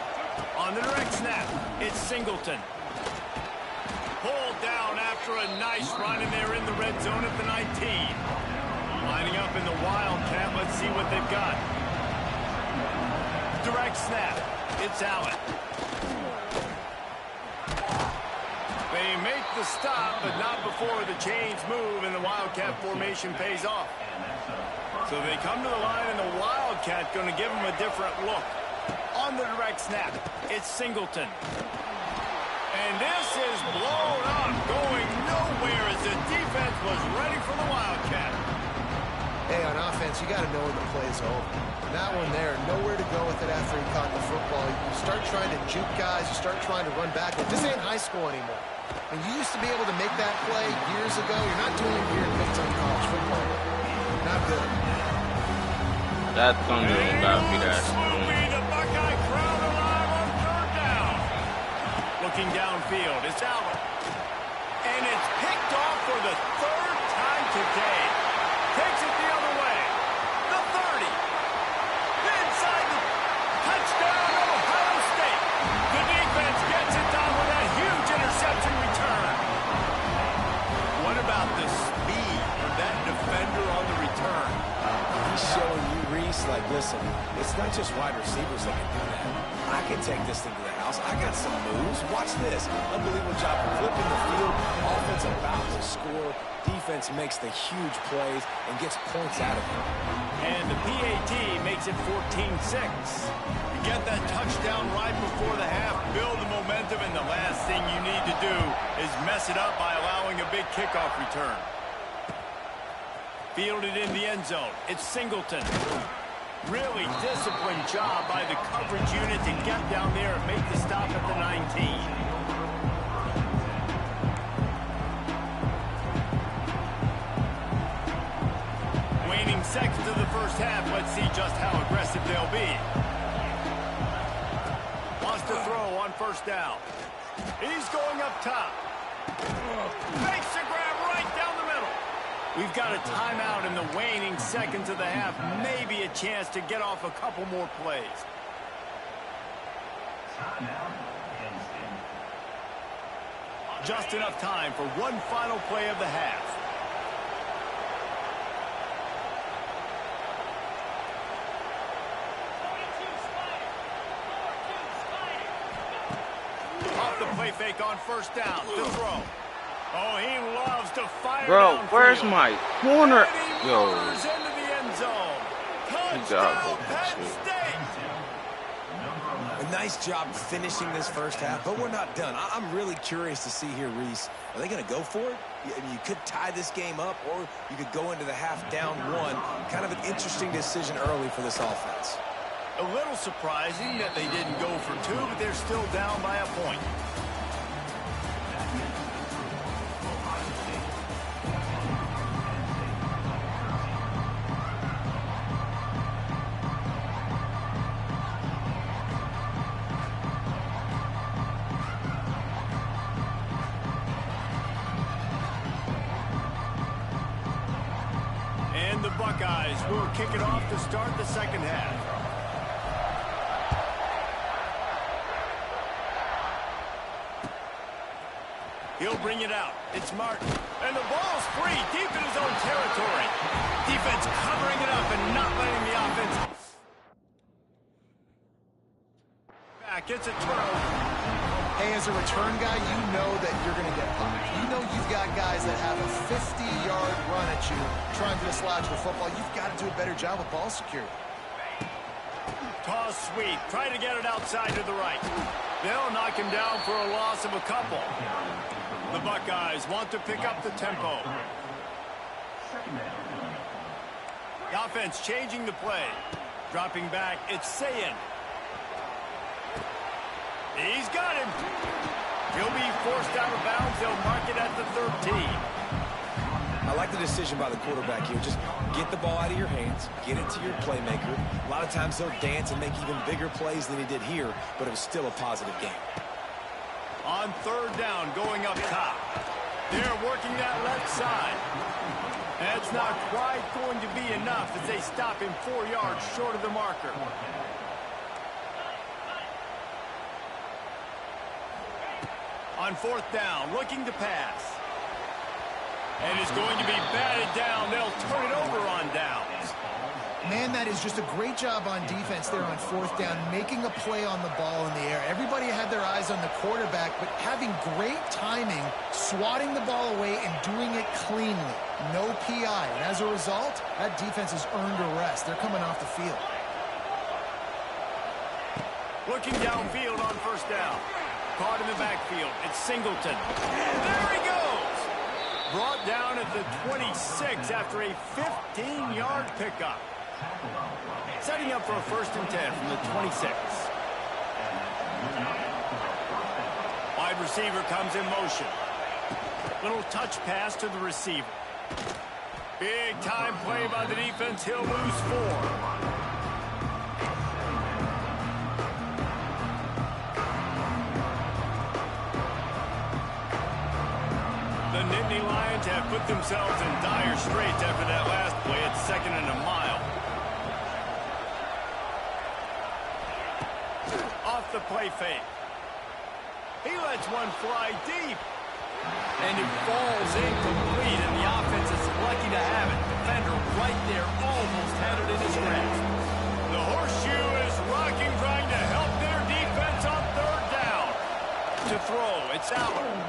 On the direct snap, it's Singleton. Pulled down after a nice run, and they're in the red zone at the 19. Lining up in the Wildcat. Let's see what they've got. Direct snap. It's Allen. They make the stop, but not before the chains move and the Wildcat formation pays off. So they come to the line, and the Wildcat going to give them a different look. On the direct snap, it's Singleton. And this is blown up, going nowhere as the defense was ready for the Wildcat. Hey, on offense, you got to know when the play's over. And that one there, nowhere to go with it after he caught the football. You start trying to juke guys, you start trying to run back. This ain't high school anymore. And you used to be able to make that play years ago. You're not doing it here in big time college football. Not good. That thunder don't gotta be that Swoopy, strong. the Buckeye crowd alive on 3rd down. Looking downfield, it's Allen. And it's picked off for the 3rd time today. Takes it the other way. The 30. Inside the touchdown, Ohio State. The defense gets it done with that huge interception return. What about the speed of that defender on the return? He's showing you, Reese, like, listen, it's not just wide receivers that can do that. I can take this thing to the house. I got some moves. Watch this. Unbelievable job flipping the field. Offense about to score. Defense makes the huge plays and gets points out of it. And the PAT makes it 14-6. You get that touchdown right before the half, build the momentum, and the last thing you need to do is mess it up by allowing a big kickoff return. Fielded in the end zone. It's Singleton. Really disciplined job by the coverage unit to get down there and make the stop at the 19. Waning seconds of the first half. Let's see just how aggressive they'll be. Wants to throw on first down. He's going up top. Makes a grab right down the middle. We've got a timeout in the waning seconds of the half. Maybe a chance to get off a couple more plays. Just enough time for one final play of the half. Off the play fake on first down. To throw. Oh, he loves to fire. Bro, where's my corner? Yo. Into the end zone. Good job, Penn State. A nice job finishing this first half, but we're not done. I'm really curious to see here, Reese. Are they going to go for it? You could tie this game up, or you could go into the half down one. Kind of an interesting decision early for this offense. A little surprising that they didn't go for two, but they're still down by a point. And the Buckeyes will kick it off to start the second half. He'll bring it out. It's Martin. And the ball's free, deep in his own territory. Defense covering it up and not letting the offense back. It's a turnover. Hey, as a return guy, you know that you're going to get punished. You know you've got guys that have a 50-yard run at you trying to dislodge the football. You've got to do a better job with ball security. Toss sweep. Try to get it outside to the right. They'll knock him down for a loss of a couple. The Buckeyes want to pick up the tempo. The offense changing the play. Dropping back, it's Sayin. He's got him. He'll be forced out of bounds. They'll mark it at the 13. I like the decision by the quarterback here. Just get the ball out of your hands, get it to your playmaker. A lot of times they'll dance and make even bigger plays than he did here, but it was still a positive game. On third down, going up top. They're working that left side. That's not quite going to be enough as they stop him 4 yards short of the marker. On fourth down, looking to pass. And it's going to be batted down. They'll turn it over on downs. Man, that is just a great job on defense there on fourth down, making a play on the ball in the air. Everybody had their eyes on the quarterback, but having great timing, swatting the ball away and doing it cleanly. No PI. And as a result, that defense has earned a rest. They're coming off the field. Looking downfield on first down. Caught in the backfield. It's Singleton. There he goes. Brought down at the 26 after a 15-yard pickup. Setting up for a 1st and 10 from the 26. Wide receiver comes in motion. Little touch pass to the receiver. Big time play by the defense. He'll lose 4. The Nittany Lions have put themselves in dire straits after that last play at 2nd and a mile. Off the play fake. He lets one fly deep. And it falls incomplete, and the offense is lucky to have it. Defender right there almost had it in his grasp. The horseshoe is rocking, trying to help their defense on third down. To throw, it's Allen.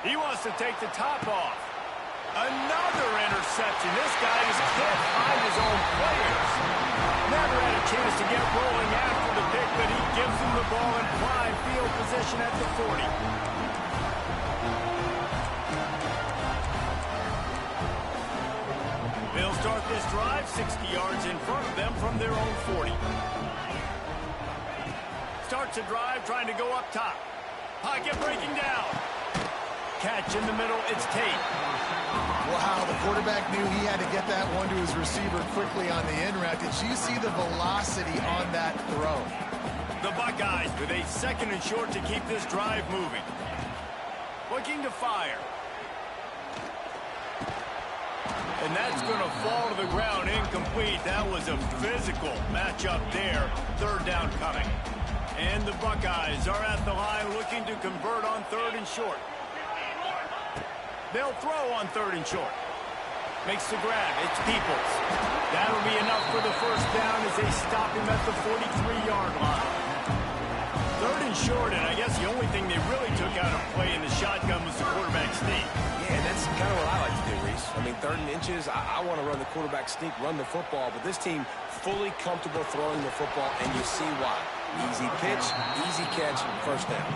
He wants to take the top off. Another interception. This guy just can't find his own players. Never had a chance to get rolling after the pick, but he gives him the ball in prime field position at the 40. start this drive 60 yards in front of them from their own 40. Starts a drive trying to go up top. Pocket breaking down. Catch in the middle, it's Tate. Wow, the quarterback knew he had to get that one to his receiver quickly on the in route. Did you see the velocity on that throw? The Buckeyes with a 2nd and short to keep this drive moving. Looking to fire. And that's going to fall to the ground incomplete. That was a physical matchup there. 3rd down coming. And the Buckeyes are at the line looking to convert on 3rd and short. They'll throw on 3rd and short. Makes the grab. It's Peoples. That'll be enough for the 1st down as they stop him at the 43-yard line. 3rd and short, and I guess the only thing they really took out of play in the shotgun was the quarterback sneak. Yeah, and that's kind of what I like to do, Reese. I mean, 3rd and inches, I want to run the quarterback sneak, run the football, but this team fully comfortable throwing the football, and you see why. Easy pitch, easy catch, 1st down.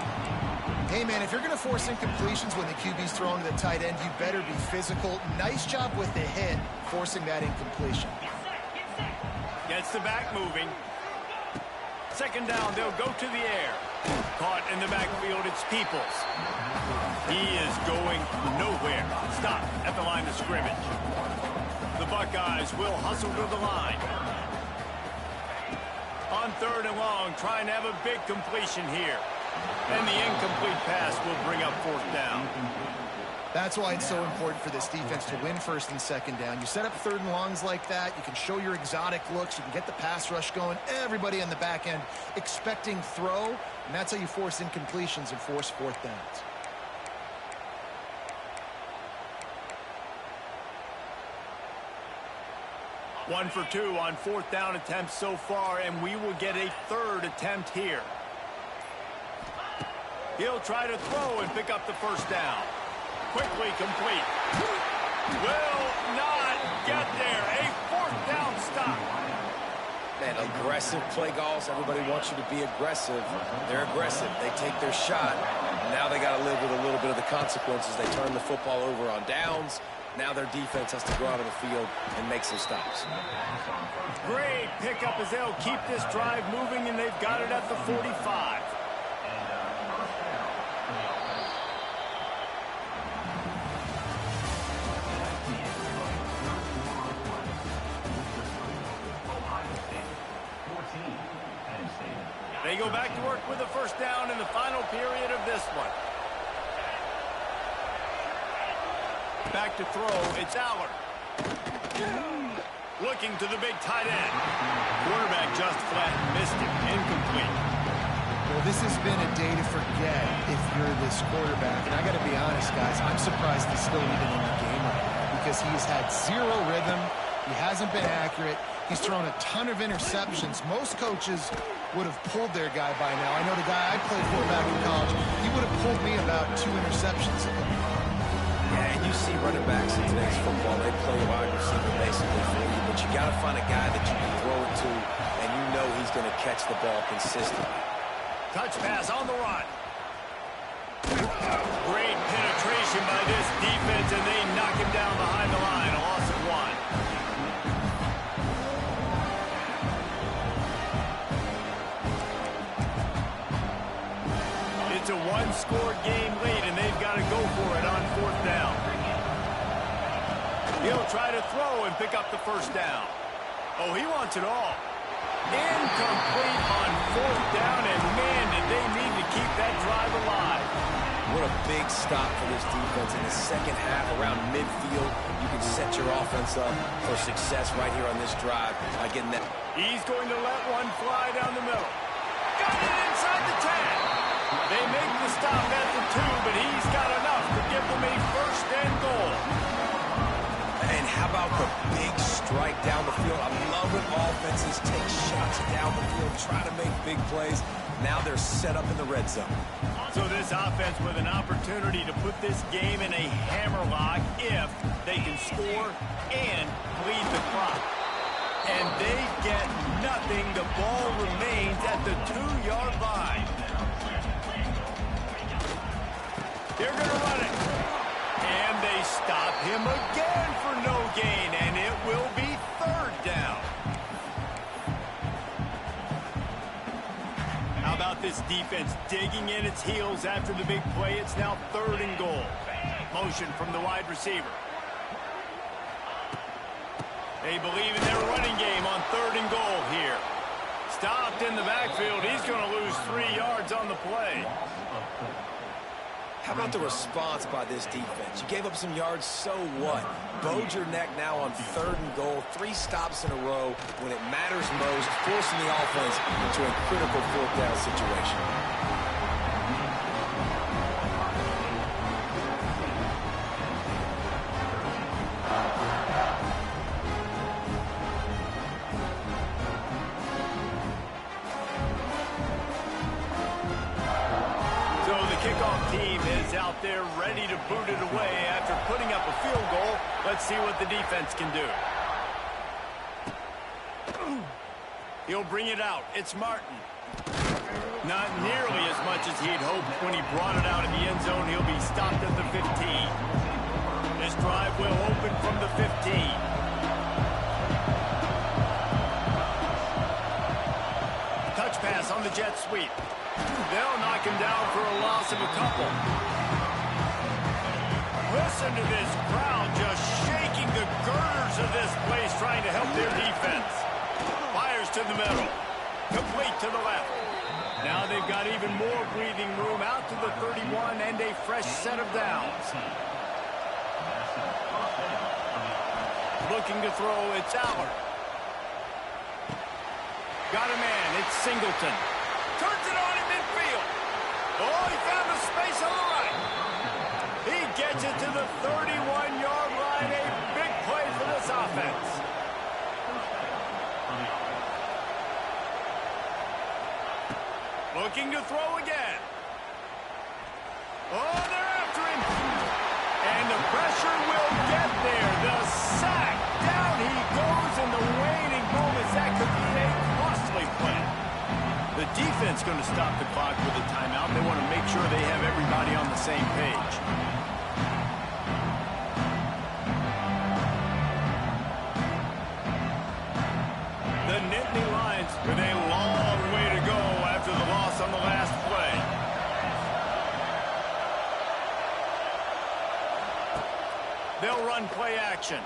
Hey, man, if you're going to force incompletions when the QB's throwing to the tight end, you better be physical. Nice job with the hit, forcing that incompletion. Gets the back moving. 2nd down, they'll go to the air. Caught in the backfield, it's Peoples. He is going nowhere. Stop at the line of scrimmage. The Buckeyes will hustle to the line. On 3rd and long, trying to have a big completion here. And the incomplete pass will bring up 4th down. That's why it's so important for this defense to win 1st and 2nd down. You set up 3rd and longs like that. You can show your exotic looks. You can get the pass rush going. Everybody on the back end expecting throw. And that's how you force incompletions and force 4th downs. One for 2 on 4th down attempts so far, and we will get a 3rd attempt here. He'll try to throw and pick up the 1st down. Quickly complete. Will not get there. A 4th down stop. Man, aggressive play calls. Everybody wants you to be aggressive. They're aggressive. They take their shot. Now they got to live with a little bit of the consequences. They turn the football over on downs. Now their defense has to go out on the field and make some stops. Great pickup as they'll keep this drive moving, and they've got it at the 45. They go back to work with the 1st down in the final period of this one. Back to throw, it's Allard. Looking to the big tight end. Quarterback just flat missed it, incomplete. Well, this has been a day to forget if you're this quarterback. And I got to be honest, guys, I'm surprised he's still even in the game right now because he's had 0 rhythm. He hasn't been accurate. He's thrown a ton of interceptions. Most coaches would have pulled their guy by now. I know the guy I played for back in college, he would have pulled me about 2 interceptions ago. Yeah, and you see running backs in today's football, they play wide receiver basically for you, but you got to find a guy that you can throw it to, and you know he's going to catch the ball consistently. Touch pass on the run. Great penetration by this defense, and they knock him down behind the line. A loss of 1. It's a 1-score game late, and they've got to go for it on 4th down. He'll try to throw and pick up the 1st down. Oh, he wants it all. Incomplete on 4th down, and man, did they need to keep that drive alive. What a big stop for this defense in the 2nd half around midfield. You can set your offense up for success right here on this drive by getting that. He's going to let one fly down the middle. Got it inside the 10. They make the stop at the 2, but he's got enough to give them a 1st and goal. And how about the big strike down the field? I love when offenses take shots down the field, try to make big plays. Now they're set up in the red zone. So this offense with an opportunity to put this game in a hammerlock if they can score and bleed the clock. And they get nothing. The ball remains at the 2-yard line. They're going to run it. And they stop him again for no gain, and it will be this defense digging in its heels after the big play. It's now 3rd and goal. Motion from the wide receiver. They believe in their running game on 3rd and goal here. Stopped in the backfield. He's going to lose 3 yards on the play. How about the response by this defense? You gave up some yards, so what? Bowed your neck now on 3rd and goal. 3 stops in a row when it matters most, forcing the offense into a critical 4th down situation. Out there ready to boot it away after putting up a field goal. Let's see what the defense can do. He'll bring it out. It's Martin. Not nearly as much as he'd hoped when he brought it out in the end zone. He'll be stopped at the 15. This drive will open from the 15. Touch pass on the jet sweep. They'll knock him down for a loss of a couple. Listen to this crowd just shaking the girders of this place trying to help their defense. Fires to the middle. Complete to the left. Now they've got even more breathing room out to the 31 and a fresh set of downs. Looking to throw, it's Allard. Got a man, it's Singleton. Turns it on in midfield. Oh, he found the space on the right. He gets it to the 31-yard line. A big play for this offense. Looking to throw again. Oh, they're after him. And the pressure will get there. The sack. Down he goes in the waning moments. That could be a costly play. The defense going to stop the clock with a timeout. They want to make sure they have everybody on the same page. The Nittany Lions with a long way to go after the loss on the last play. They'll run play action.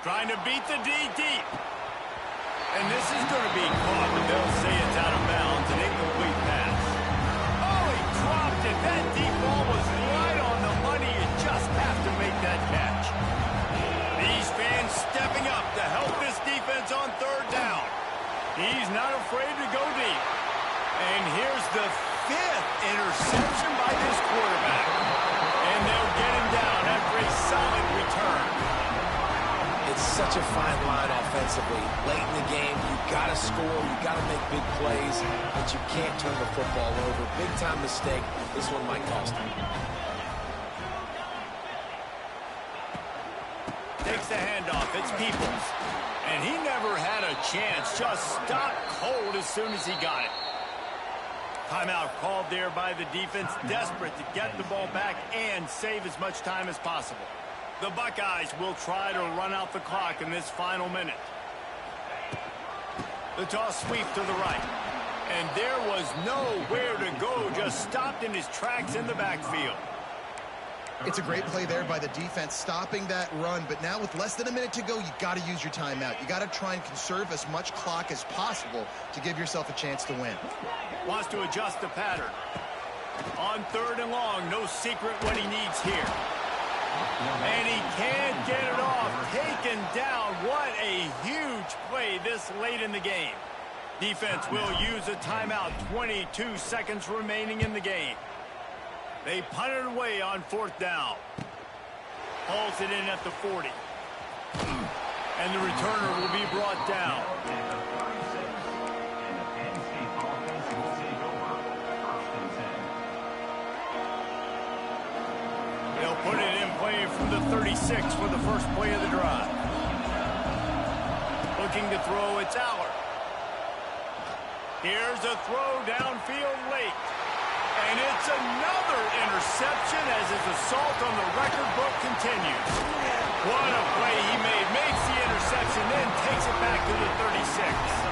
Trying to beat the D deep. And this is going to be caught, but they'll say it's out of bounds, an incomplete pass. Oh, he dropped it. That deep ball was right on the money. You just have to make that catch. These fans stepping up to help this defense on 3rd down. He's not afraid to go deep. And here's the 5th interception by this quarterback. And they'll get him down after a solid return. It's such a fine line offensively. Late in the game, you've got to score, you've got to make big plays, but you can't turn the football over. Big-time mistake. This one might cost him. Takes the handoff. It's Peoples. And he never had a chance. Just stopped cold as soon as he got it. Timeout called there by the defense, desperate to get the ball back and save as much time as possible. The Buckeyes will try to run out the clock in this final minute. The toss sweep to the right. And there was nowhere to go, just stopped in his tracks in the backfield. It's a great play there by the defense, stopping that run. But now with less than a minute to go, you got to use your timeout. You got to try and conserve as much clock as possible to give yourself a chance to win. Wants to adjust the pattern. On 3rd and long, no secret what he needs here. And he can't get it off. Taken down. What a huge play this late in the game. Defense will use a timeout. 22 seconds remaining in the game. They punt it away on 4th down. Hauls it in at the 40. And the returner will be brought down. They'll put it in play from the 36 for the first play of the drive. Looking to throw, it's Allard. Here's a throw downfield late. And it's another interception as his assault on the record book continues. What a play he made. Makes the interception, then takes it back to the 36.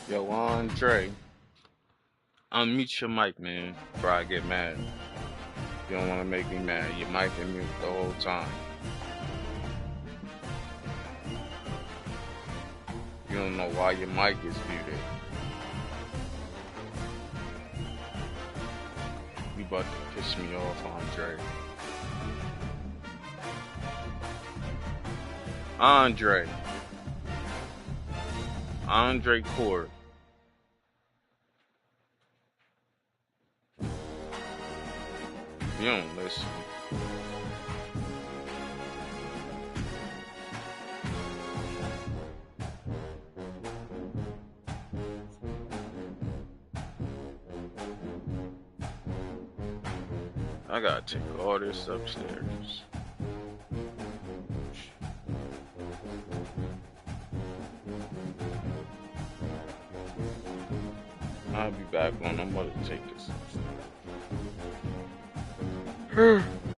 Yo, Andre, unmute your mic, man, before I get mad. You don't want to make me mad. Your mic and mute the whole time. You don't know why your mic is muted. You about to piss me off, Andre. Andre Cord. You don't listen. I gotta take all this upstairs. I'll be back on. I'm about to take this upstairs.